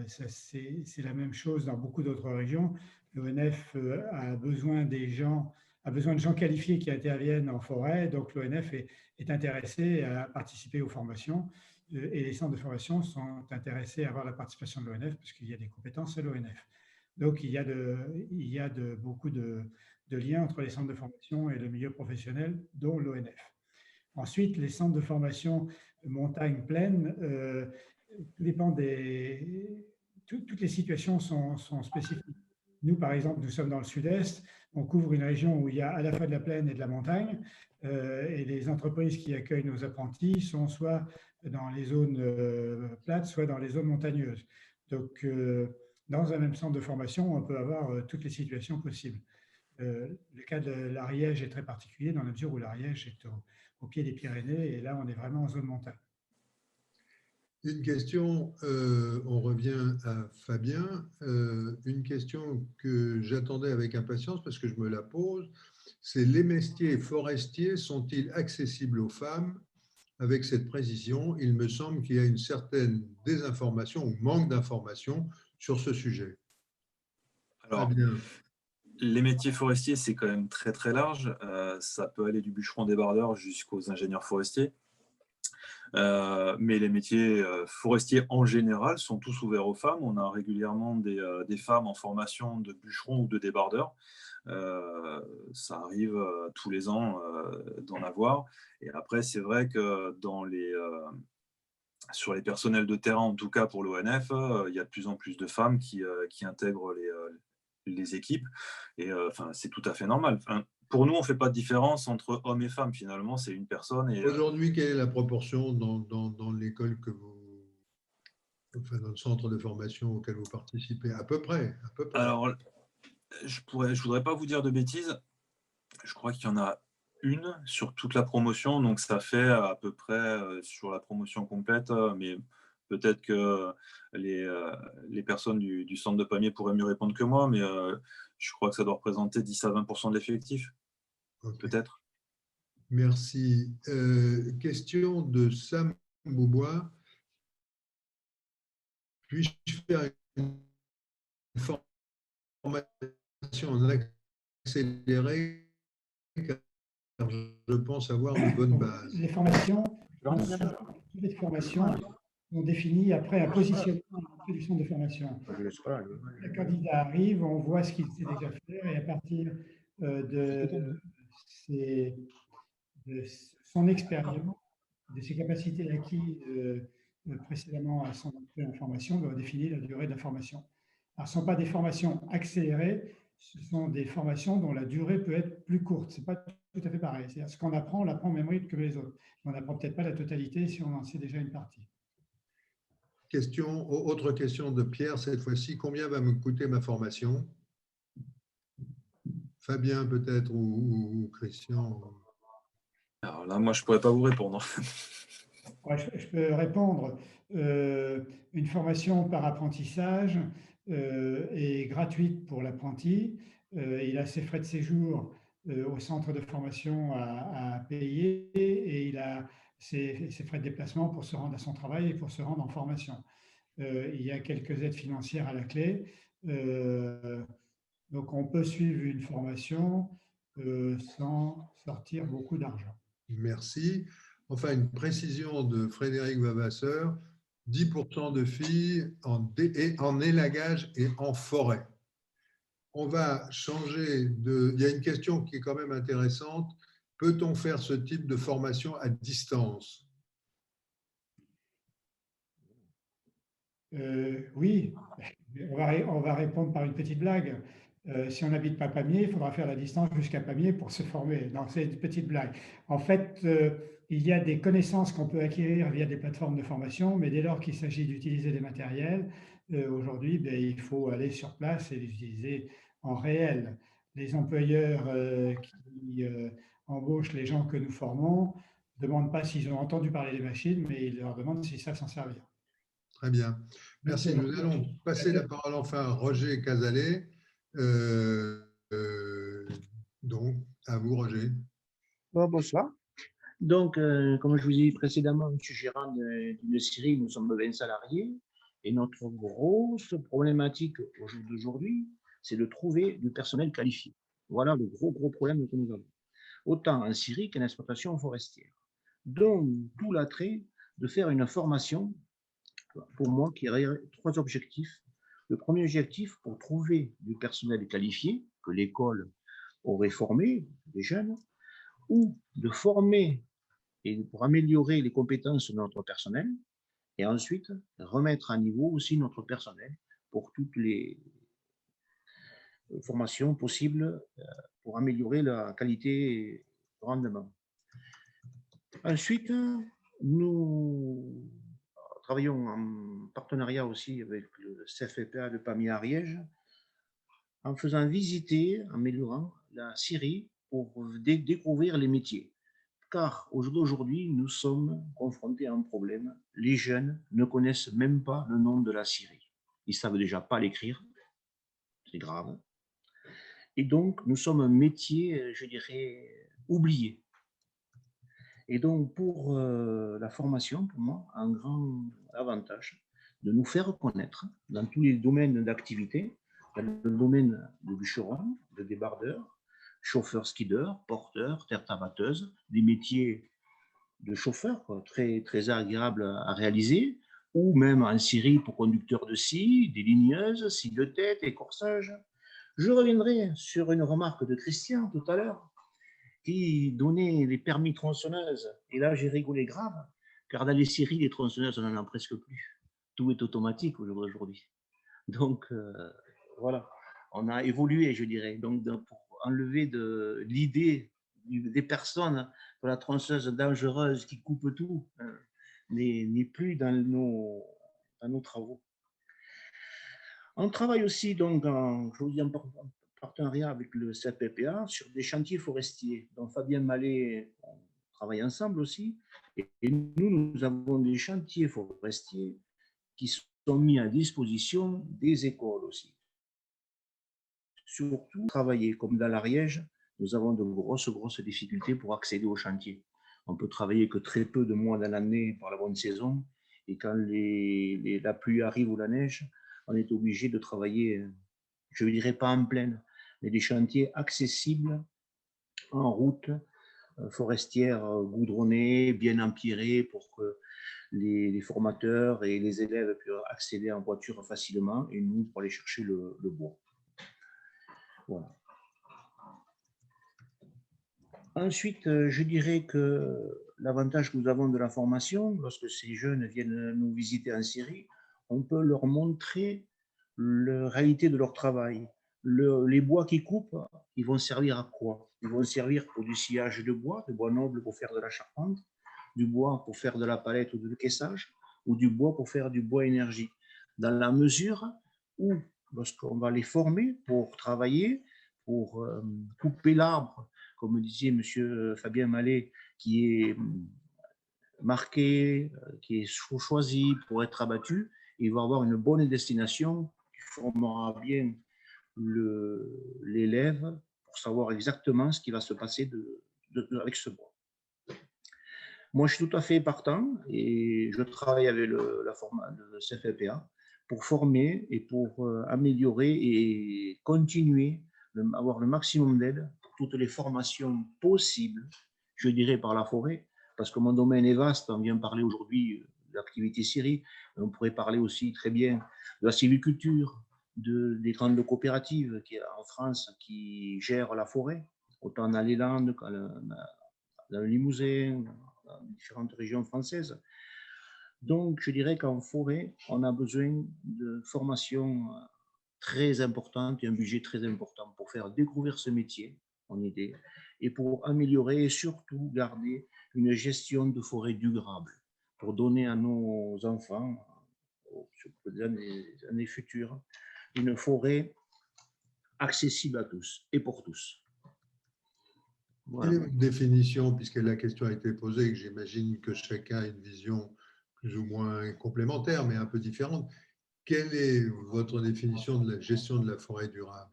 c'est la même chose dans beaucoup d'autres régions. L'ONF a besoin de gens qualifiés qui interviennent en forêt. Donc, l'ONF est intéressé à participer aux formations et les centres de formation sont intéressés à avoir la participation de l'ONF parce qu'il y a des compétences à l'ONF. Donc, il y a beaucoup de liens entre les centres de formation et le milieu professionnel, dont l'ONF. Ensuite, les centres de formation montagne-plaine, toutes les situations sont spécifiques. Nous, par exemple, nous sommes dans le sud-est, on couvre une région où il y a à la fois de la plaine et de la montagne, et les entreprises qui accueillent nos apprentis sont soit dans les zones plates, soit dans les zones montagneuses. Donc, dans un même centre de formation, on peut avoir toutes les situations possibles. Le cas de l'Ariège est très particulier dans la mesure où l'Ariège est au pied des Pyrénées, et là, on est vraiment en zone montagne. Une question, on revient à Fabien, une question que j'attendais avec impatience parce que je me la pose, c'est les métiers forestiers sont-ils accessibles aux femmes? Avec cette précision, il me semble qu'il y a une certaine désinformation ou manque d'information sur ce sujet. Alors, Fabien. Les métiers forestiers, c'est quand même très très large. Ça peut aller du bûcheron débardeur jusqu'aux ingénieurs forestiers. Mais les métiers forestiers en général sont tous ouverts aux femmes. On a régulièrement des femmes en formation de bûcheron ou de débardeur. Ça arrive tous les ans d'en avoir. Et après, c'est vrai que sur les personnels de terrain, en tout cas pour l'ONF, il y a de plus en plus de femmes qui intègrent les équipes. Et c'est tout à fait normal. Pour nous, on ne fait pas de différence entre hommes et femmes. Finalement, c'est une personne. Aujourd'hui, quelle est la proportion dans l'école dans le centre de formation auquel vous participez? À peu près. Alors, je voudrais pas vous dire de bêtises. Je crois qu'il y en a une sur toute la promotion. Donc, ça fait à peu près sur la promotion complète. Mais peut-être que les personnes du centre de Pamiers pourraient mieux répondre que moi. Mais je crois que ça doit représenter 10 à 20% de l'effectif. Okay. Peut-être. Merci. Question de Sam Boubois. Puis-je faire une formation en accéléré car je pense avoir de bonnes bases? Les formations sont définies après un positionnement du centre de formation. Le candidat arrive, on voit ce qu'il sait déjà faire et à partir de son expérience, de ses capacités acquises précédemment à son entrée en formation, doit définir la durée de la formation. Alors, ce ne sont pas des formations accélérées, ce sont des formations dont la durée peut être plus courte. Ce n'est pas tout à fait pareil. C'est-à-dire, ce qu'on apprend, on l'apprend au même rythme que les autres. On n'apprend peut-être pas la totalité si on en sait déjà une partie. Autre question de Pierre, cette fois-ci. Combien va me coûter ma formation? Fabien peut-être ou Christian? Alors là, moi, je ne pourrais pas vous répondre. Ouais, je peux répondre. Une formation par apprentissage est gratuite pour l'apprenti. Il a ses frais de séjour au centre de formation à payer et il a ses frais de déplacement pour se rendre à son travail et pour se rendre en formation. Il y a quelques aides financières à la clé. Donc, on peut suivre une formation sans sortir beaucoup d'argent. Merci. Enfin, une précision de Frédéric Vavasseur, 10% de filles en élagage et en forêt. On va changer de... Il y a une question qui est quand même intéressante. Peut-on faire ce type de formation à distance? Oui, on va répondre par une petite blague. Si on habite pas Pamiers, il faudra faire la distance jusqu'à Pamiers pour se former. Non, c'est une petite blague. En fait, il y a des connaissances qu'on peut acquérir via des plateformes de formation, mais dès lors qu'il s'agit d'utiliser des matériels, aujourd'hui, ben, il faut aller sur place et les utiliser en réel. Les employeurs qui embauchent les gens que nous formons ne demandent pas s'ils ont entendu parler des machines, mais ils leur demandent s'ils savent s'en servir. Très bien. Donc, Merci. Nous allons passer la parole enfin à Roger Cazalet. Euh, euh, donc, à vous, Roger. Bonsoir. Donc, comme je vous ai dit précédemment, je suis gérant d'une scierie, nous sommes 20 salariés. Et notre grosse problématique au jour d'aujourd'hui, c'est de trouver du personnel qualifié. Voilà le gros problème que nous avons. Autant en scierie qu'en exploitation forestière. Donc, tout l'attrait de faire une formation, pour moi, qui aurait 3 objectifs. Le premier objectif, pour trouver du personnel qualifié, que l'école aurait formé, des jeunes, ou de former et pour améliorer les compétences de notre personnel, et ensuite remettre à niveau aussi notre personnel pour toutes les formations possibles pour améliorer la qualité et le rendement. Ensuite, nous travaillons en partenariat aussi avec le CFPA de Pamiers-Ariège en faisant visiter, en améliorant la scierie pour découvrir les métiers. Car aujourd'hui, nous sommes confrontés à un problème. Les jeunes ne connaissent même pas le nom de la scierie. Ils ne savent déjà pas l'écrire. C'est grave. Et donc, nous sommes un métier, je dirais, oublié. Et donc, pour la formation, pour moi, un grand avantage de nous faire connaître dans tous les domaines d'activité, dans le domaine de bûcheron, de débardeur, chauffeur skideur, porteur, terre tabatteuse, des métiers de chauffeur, quoi, très agréable à réaliser, ou même en scierie pour conducteur de scie, des ligneuses, scie de tête, écorçage. Je reviendrai sur une remarque de Christian tout à l'heure, qui donnait les permis tronçonneuses. Et là, j'ai rigolé grave, car dans les scieries, les tronçonneuses, on n'en a presque plus. Tout est automatique aujourd'hui. Donc, voilà, on a évolué, je dirais. Donc, pour enlever l'idée des personnes que la tronçonneuse dangereuse qui coupe tout n'est plus dans nos travaux. On travaille aussi, donc, je vous dis, en partenariat avec le CFPA sur des chantiers forestiers. Donc, Fabien Mallet, on travaille ensemble aussi. Et nous avons des chantiers forestiers qui sont mis à disposition des écoles aussi. Surtout, travailler comme dans l'Ariège, nous avons de grosses difficultés pour accéder au chantier. On peut travailler que très peu de mois dans l'année par la bonne saison. Et quand la pluie arrive ou la neige, on est obligé de travailler, je ne dirais pas en plaine, mais des chantiers accessibles en route forestière goudronnée, bien empierrée pour que les formateurs et les élèves puissent accéder en voiture facilement et nous pour aller chercher le bois. Voilà. Ensuite, je dirais que l'avantage que nous avons de la formation, lorsque ces jeunes viennent nous visiter en scierie, on peut leur montrer la réalité de leur travail. Les bois qu'ils coupent, ils vont servir à quoi? Ils vont servir pour du sciage de bois noble pour faire de la charpente, du bois pour faire de la palette ou du caissage, ou du bois pour faire du bois énergie. Dans la mesure où, lorsqu'on va les former pour travailler, pour couper l'arbre, comme disait M. Fabien Mallet, qui est marqué, qui est choisi pour être abattu, il va avoir une bonne destination qui formera bien l'élève pour savoir exactement ce qui va se passer avec ce bois. Moi, je suis tout à fait partant et je travaille avec le CFPA pour former et pour améliorer et continuer à avoir le maximum d'aide pour toutes les formations possibles, je dirais par la forêt, parce que mon domaine est vaste. On vient parler aujourd'hui de l'activité scierie, on pourrait parler aussi très bien de la sylviculture, des grandes coopératives en France qui gèrent la forêt, autant dans les Landes, dans le Limousin, dans différentes régions françaises. Donc, je dirais qu'en forêt, on a besoin de formation très importante et un budget très important pour faire découvrir ce métier en idée et pour améliorer et surtout garder une gestion de forêt durable pour donner à nos enfants, aux années futures, une forêt accessible à tous et pour tous. Quelle est Voilà. votre définition, puisque la question a été posée et que j'imagine que chacun a une vision plus ou moins complémentaire, mais un peu différente. Quelle est votre définition de la gestion de la forêt durable?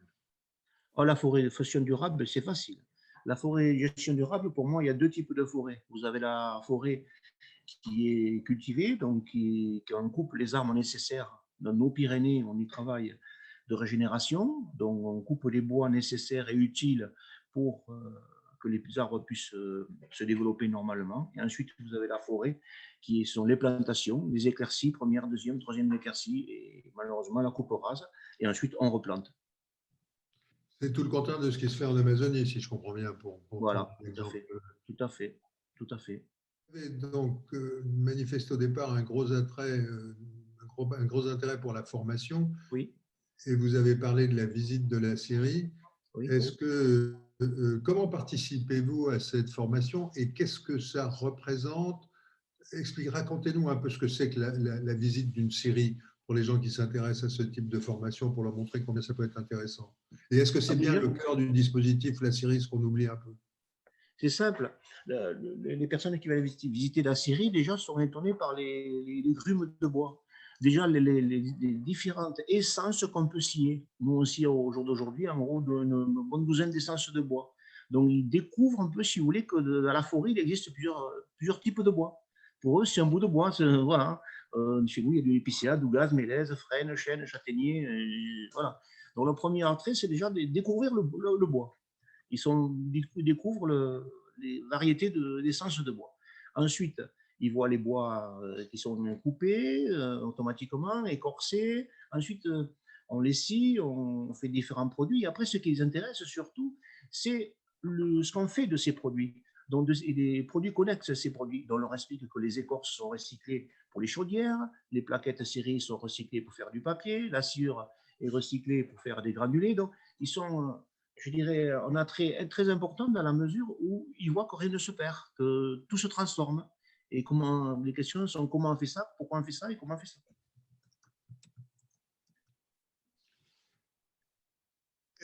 Oh, la forêt gestion durable, c'est facile. La forêt gestion durable, pour moi, il y a deux types de forêts. Vous avez la forêt qui est cultivée, donc qui en coupe les arbres nécessaires. Dans nos Pyrénées, on y travaille de régénération, donc on coupe les bois nécessaires et utiles pour que les arbres puissent se développer normalement. Et ensuite, vous avez la forêt qui sont les plantations, les éclaircies, première, deuxième, troisième éclaircie, et malheureusement la coupe rase. Et ensuite, on replante. C'est tout le contraire de ce qui se fait en Amazonie, si je comprends bien, pour Voilà, prendre un tout à exemple. fait, tout à fait, tout à fait. Vous avez donc manifesté au départ un gros attrait, un gros intérêt pour la formation, Oui, et vous avez parlé de la visite de la Syrie. oui. Est-ce que, comment participez-vous à cette formation et qu'est-ce que ça représente? Racontez-nous un peu ce que c'est que la visite d'une Syrie pour les gens qui s'intéressent à ce type de formation, pour leur montrer combien ça peut être intéressant. Et est-ce que Ah, c'est bien déjà, le cœur du dispositif, la Syrie, ce qu'on oublie un peu? c'est simple. Les personnes qui veulent visiter la Syrie, déjà, sont étonnées par les grumes de bois. Déjà, les différentes essences qu'on peut scier. Nous aussi, au jour d'aujourd'hui, en gros, une bonne douzaine d'essences de bois. Donc, ils découvrent un peu, si vous voulez, que dans la forêt, il existe plusieurs types de bois. Pour eux, c'est un bout de bois. Voilà. Chez nous, il y a du épicéa, douglas, mélèze, frêne, chêne, châtaignier. Voilà. Donc, le premier attrait, c'est déjà de découvrir le bois. Ils découvrent les variétés d'essence de bois. Ensuite, ils voient les bois qui sont coupés automatiquement, écorcés. Ensuite, on les scie, on fait différents produits. Et après, ce qui les intéresse surtout, c'est ce qu'on fait de ces produits. Donc, des produits connexes, ces produits. Donc, on leur explique que les écorces sont recyclées pour les chaudières, les plaquettes serrées sont recyclées pour faire du papier, la sciure est recyclée pour faire des granulés. Donc, ils sont, je dirais, un attrait très important dans la mesure où ils voient que rien ne se perd, que tout se transforme. Et comment, les questions sont comment on fait ça, pourquoi on fait ça et comment on fait ça.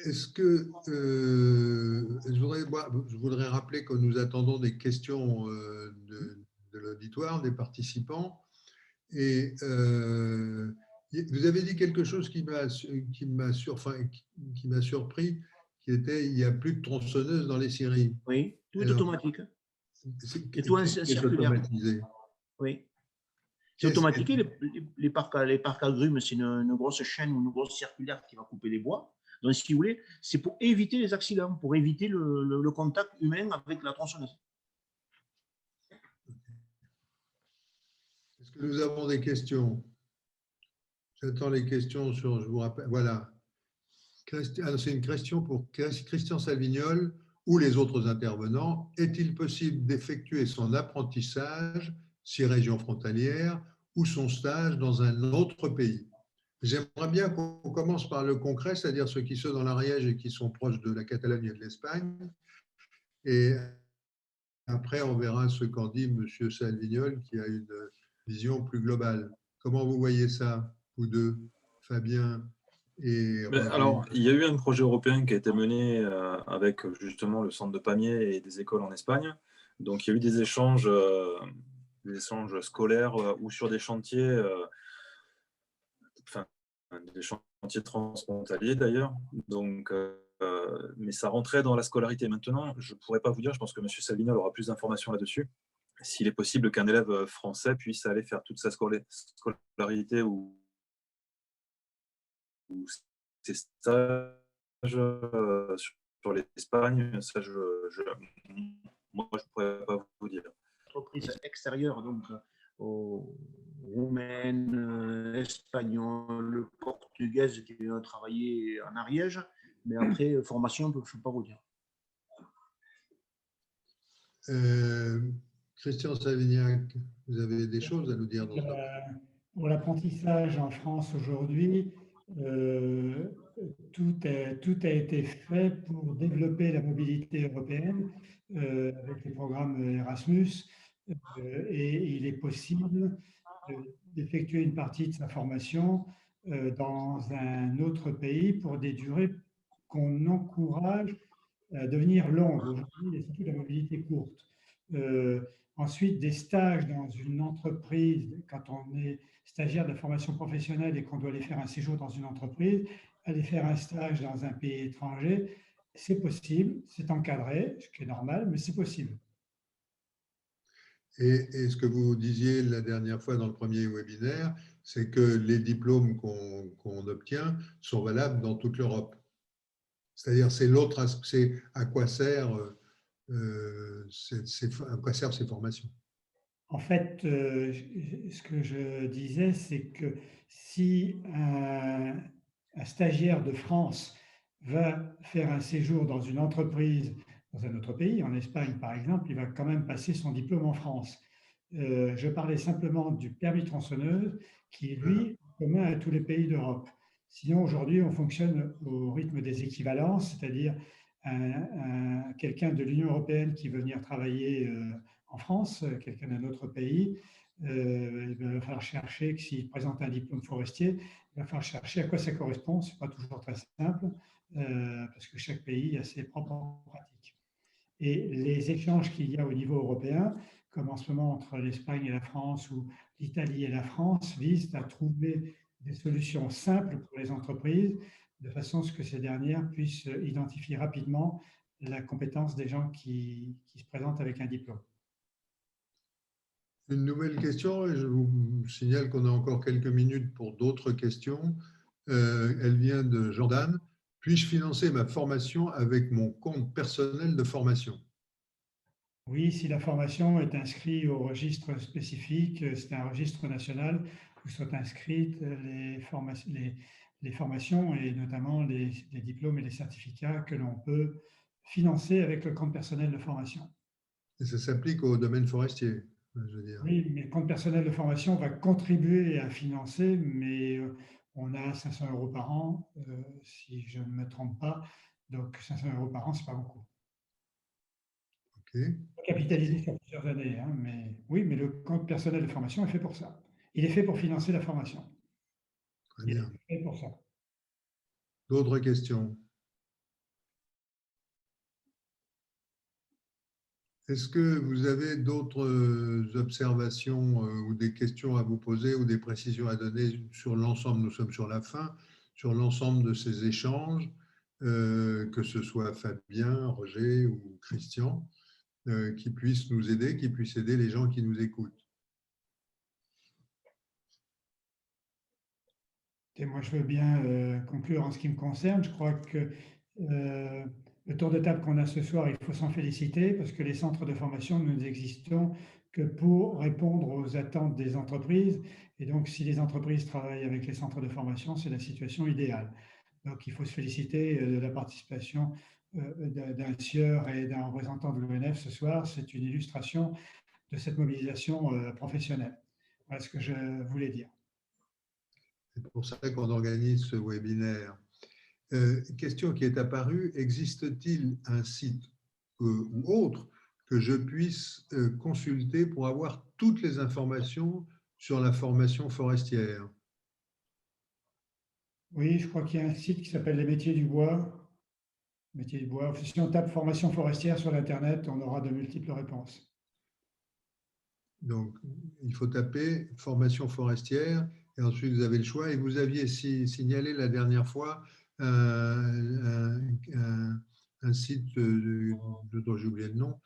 Est-ce que je voudrais rappeler que nous attendons des questions de l'auditoire, des participants. Et vous avez dit quelque chose qui m'a surpris, qui était il n'y a plus de tronçonneuses dans les scieries. Oui, tout est Alors, automatique. c'est tout en qu'est-ce qui est circulaire. automatisé? Oui. C'est automatique. Les parcs agrumes, c'est une grosse chaîne ou une grosse circulaire qui va couper les bois. Donc, si vous voulez, c'est pour éviter les accidents, pour éviter le contact humain avec la tronçonneuse. Est-ce que nous avons des questions? J'attends les questions sur, je vous rappelle, voilà. C'est une question pour Christian Salvignol ou les autres intervenants. Est-il possible d'effectuer son apprentissage, si région frontalière, ou son stage dans un autre pays? J'aimerais bien qu'on commence par le concret, c'est-à-dire ceux qui sont dans l'Ariège et qui sont proches de la Catalogne et de l'Espagne. Et après, on verra ce qu'en dit M. Salvignol, qui a une vision plus globale. Comment vous voyez ça, vous deux, Fabien et Roger? Alors, il y a eu un projet européen qui a été mené avec justement le centre de Pamiers et des écoles en Espagne. Donc, il y a eu des échanges scolaires ou sur des chantiers, des chantiers transfrontaliers d'ailleurs. Donc, mais ça rentrait dans la scolarité. Maintenant, je ne pourrais pas vous dire, je pense que M. Salvignol aura plus d'informations là-dessus, s'il est possible qu'un élève français puisse aller faire toute sa scolarité ou ses stages sur l'Espagne, ça, moi, je ne pourrais pas vous dire. Entreprises extérieures, donc roumaines, espagnoles, portugaises qui viennent travailler en Ariège, mais après, formation, je ne peux pas vous dire. Christian Savignac, vous avez des choses à nous dire dans ce domaine? Pour l'apprentissage en France aujourd'hui, tout a été fait pour développer la mobilité européenne avec les programmes Erasmus et il est possible d'effectuer une partie de sa formation dans un autre pays pour des durées qu'on encourage à devenir longues. Aujourd'hui, il y a surtout la mobilité courte. Ensuite, des stages dans une entreprise, quand on est stagiaire de la formation professionnelle et qu'on doit aller faire un séjour dans une entreprise, aller faire un stage dans un pays étranger, c'est possible, c'est encadré, ce qui est normal, mais c'est possible. Et ce que vous disiez la dernière fois dans le premier webinaire, c'est que les diplômes qu'on obtient sont valables dans toute l'Europe. C'est-à-dire, c'est l'autre aspect, à quoi servent ces formations? En fait, ce que je disais, c'est que si un stagiaire de France va faire un séjour dans une entreprise dans un autre pays, en Espagne par exemple, il va quand même passer son diplôme en France. Je parlais simplement du permis tronçonneuse qui est, lui, commun à tous les pays d'Europe. Sinon, aujourd'hui, on fonctionne au rythme des équivalences, c'est-à-dire quelqu'un de l'Union européenne qui veut venir travailler en France, quelqu'un d'un autre pays, il va falloir chercher que s'il présente un diplôme forestier, il va falloir chercher à quoi ça correspond. Ce n'est pas toujours très simple parce que chaque pays a ses propres pratiques. Et les échanges qu'il y a au niveau européen, comme en ce moment entre l'Espagne et la France ou l'Italie et la France, visent à trouver des solutions simples pour les entreprises de façon à ce que ces dernières puissent identifier rapidement la compétence des gens qui se présentent avec un diplôme. Une nouvelle question, et je vous signale qu'on a encore quelques minutes pour d'autres questions. Elle vient de Jordan. Puis-je financer ma formation avec mon compte personnel de formation? Oui, si la formation est inscrite au registre spécifique, c'est un registre national où sont inscrites les formations et notamment les diplômes et les certificats que l'on peut financer avec le compte personnel de formation. Et ça s'applique au domaine forestier, je veux dire. Oui, mais le compte personnel de formation va contribuer à financer, mais on a 500 € par an, si je ne me trompe pas. Donc 500 € par an, ce n'est pas beaucoup. OK. Capitalisé sur plusieurs années, hein, mais oui, mais le compte personnel de formation est fait pour ça. Il est fait pour financer la formation. Très Il bien. est fait pour ça. D'autres questions? Est-ce que vous avez d'autres observations ou des questions à vous poser ou des précisions à donner sur l'ensemble? Nous sommes sur la fin, sur l'ensemble de ces échanges, que ce soit Fabien, Roger ou Christian, qui puissent nous aider, qui puissent aider les gens qui nous écoutent. Et moi, je veux bien conclure en ce qui me concerne. Je crois que le tour de table qu'on a ce soir, il faut s'en féliciter parce que les centres de formation, nous n'existons que pour répondre aux attentes des entreprises. Et donc, si les entreprises travaillent avec les centres de formation, c'est la situation idéale. Donc, il faut se féliciter de la participation d'un sieur et d'un représentant de l'ONF ce soir. C'est une illustration de cette mobilisation professionnelle. Voilà ce que je voulais dire. C'est pour ça qu'on organise ce webinaire. Question qui est apparue, existe-t-il un site ou autre que je puisse consulter pour avoir toutes les informations sur la formation forestière? Oui, je crois qu'il y a un site qui s'appelle Les Métiers du Bois. Métiers du Bois. Si on tape formation forestière sur l'Internet, on aura de multiples réponses. Donc, il faut taper formation forestière et ensuite vous avez le choix. Et vous aviez signalé la dernière fois un site dont j'ai oublié le nom,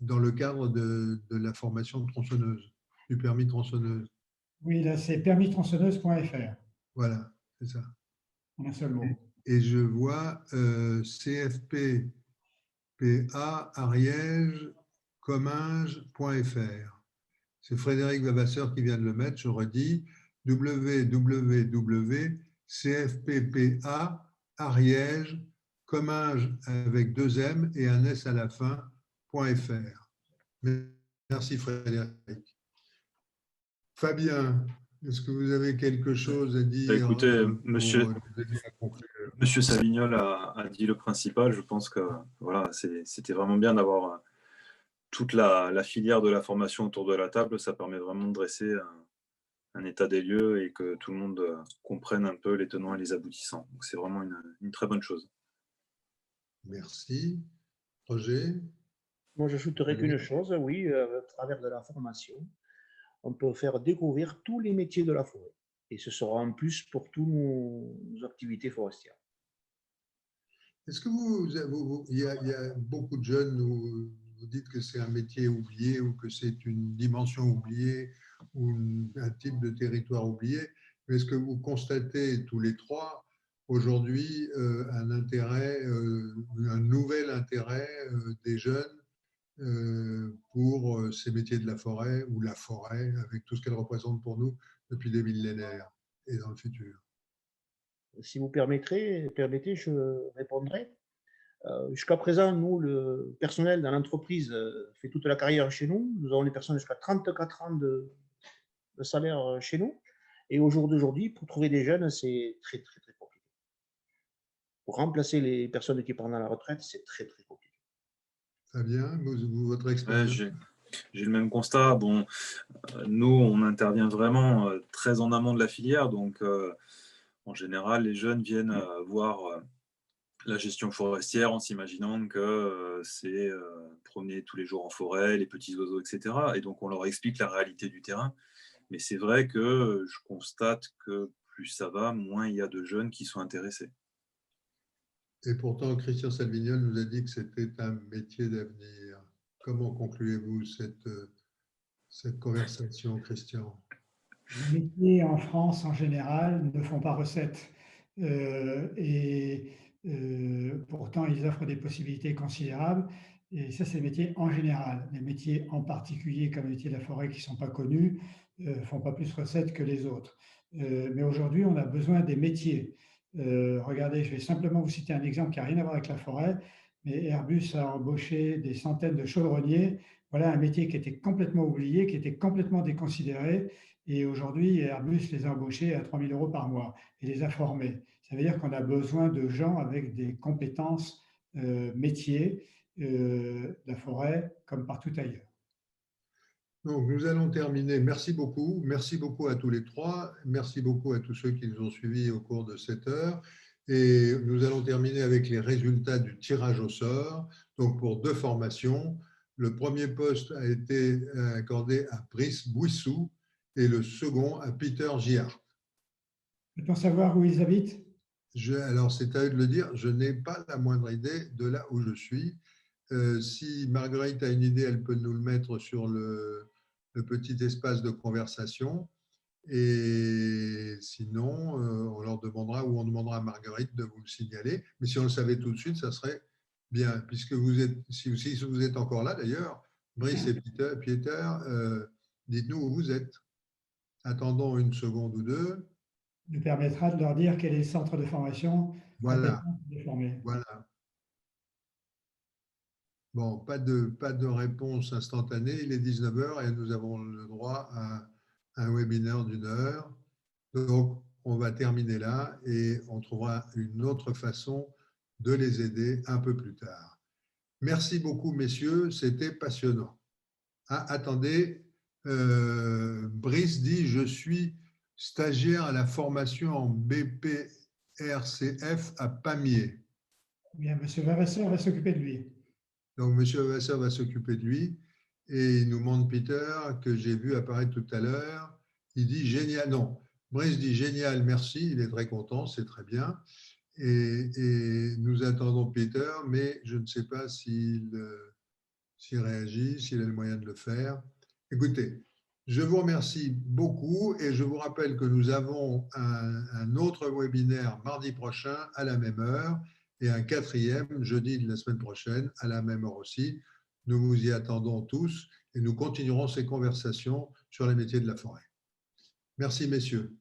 dans le cadre de la formation de tronçonneuse, du permis tronçonneuse. Oui, là, c'est permistronçonneuse.fr. Voilà, c'est ça. En un seul mot. Et je vois CFPPA Ariège comminges.fr. C'est Frédéric Vavasseur qui vient de le mettre, je redis, www.cfppa Ariège Comminges avec 2 M et un S à la fin, .fr. Merci Frédéric. Fabien, est-ce que vous avez quelque chose à dire? Écoutez, pour monsieur nous aider à conclure? Monsieur Savignol a dit le principal. Je pense que voilà, c'était vraiment bien d'avoir toute la filière de la formation autour de la table. Ça permet vraiment de dresser un état des lieux et que tout le monde comprenne un peu les tenants et les aboutissants. Donc c'est vraiment une très bonne chose. Merci. Roger? Moi, j'ajouterais qu'une chose, oui, à travers de la formation, on peut faire découvrir tous les métiers de la forêt. Et ce sera en plus pour toutes nos activités forestières. Est-ce que il y a beaucoup de jeunes, vous dites que c'est un métier oublié ou que c'est une dimension oubliée ou un type de territoire oublié, mais est-ce que vous constatez tous les trois aujourd'hui un intérêt, un nouvel intérêt des jeunes pour ces métiers de la forêt ou la forêt avec tout ce qu'elle représente pour nous depuis des millénaires et dans le futur? Si vous permettez, je répondrai. Jusqu'à présent, nous, le personnel dans l'entreprise fait toute la carrière chez nous. Nous avons des personnes jusqu'à 34 ans de salaire chez nous. Et au jour d'aujourd'hui, pour trouver des jeunes, c'est très, très, très compliqué. Pour remplacer les personnes qui partent à la retraite, c'est très, très compliqué. Fabien, votre Ouais, expérience? j'ai le même constat. Bon, nous, on intervient vraiment très en amont de la filière. Donc, en général, les jeunes viennent voir la gestion forestière en s'imaginant que c'est promener tous les jours en forêt, les petits oiseaux, etc. Et donc, on leur explique la réalité du terrain. Mais c'est vrai que je constate que plus ça va, moins il y a de jeunes qui sont intéressés. Et pourtant, Christian Salvignol nous a dit que c'était un métier d'avenir. Comment concluez-vous cette conversation, Christian? Les métiers en France, en général, ne font pas recette. Pourtant, ils offrent des possibilités considérables. Et ça, c'est les métiers en général. Les métiers en particulier, comme les métiers de la forêt qui ne sont pas connus, ne font pas plus recette que les autres. Mais aujourd'hui, on a besoin des métiers. Regardez, je vais simplement vous citer un exemple qui n'a rien à voir avec la forêt, mais Airbus a embauché des centaines de chaudronniers. Voilà un métier qui était complètement oublié, qui était complètement déconsidéré. Et aujourd'hui, Airbus les a embauchés à 3 000 € par mois et les a formés. Ça veut dire qu'on a besoin de gens avec des compétences métiers, de la forêt comme partout ailleurs. Donc, nous allons terminer. Merci beaucoup. Merci beaucoup à tous les trois. Merci beaucoup à tous ceux qui nous ont suivis au cours de cette heure. Et nous allons terminer avec les résultats du tirage au sort. Donc, pour 2 formations, le premier poste a été accordé à Brice Bouissou et le second à Peter Giard. Peut-on savoir où ils habitent? Alors, c'est à eux de le dire. Je n'ai pas la moindre idée de là où je suis. Si Marguerite a une idée, elle peut nous le mettre sur le petit espace de conversation. Et sinon, on leur demandera ou on demandera à Marguerite de vous le signaler. Mais si on le savait tout de suite, ça serait bien. Puisque vous êtes, si vous êtes encore là d'ailleurs, Brice et Peter, dites-nous où vous êtes. Attendons une seconde ou deux. Nous permettra de leur dire quel est le centre de formation Voilà. formé. Voilà. Bon, pas de réponse instantanée. Il est 19 h et nous avons le droit à un webinaire d'1 heure. Donc, on va terminer là et on trouvera une autre façon de les aider un peu plus tard. Merci beaucoup, messieurs. C'était passionnant. Ah, attendez, Brice dit « Je suis stagiaire à la formation en BPRCF à Pamiers ». Bien, M. Vavasseur va s'occuper de lui. Donc, M. Vavasseur va s'occuper de lui. Et il nous demande Peter, que j'ai vu apparaître tout à l'heure. Il dit « Génial ». Non, Brice dit « Génial, merci ». Il est très content, c'est très bien. Et nous attendons Peter, mais je ne sais pas s'il réagit, s'il a le moyen de le faire. Écoutez, je vous remercie beaucoup et je vous rappelle que nous avons un autre webinaire mardi prochain à la même heure et un 4e jeudi de la semaine prochaine à la même heure aussi. Nous vous y attendons tous et nous continuerons ces conversations sur les métiers de la forêt. Merci, messieurs.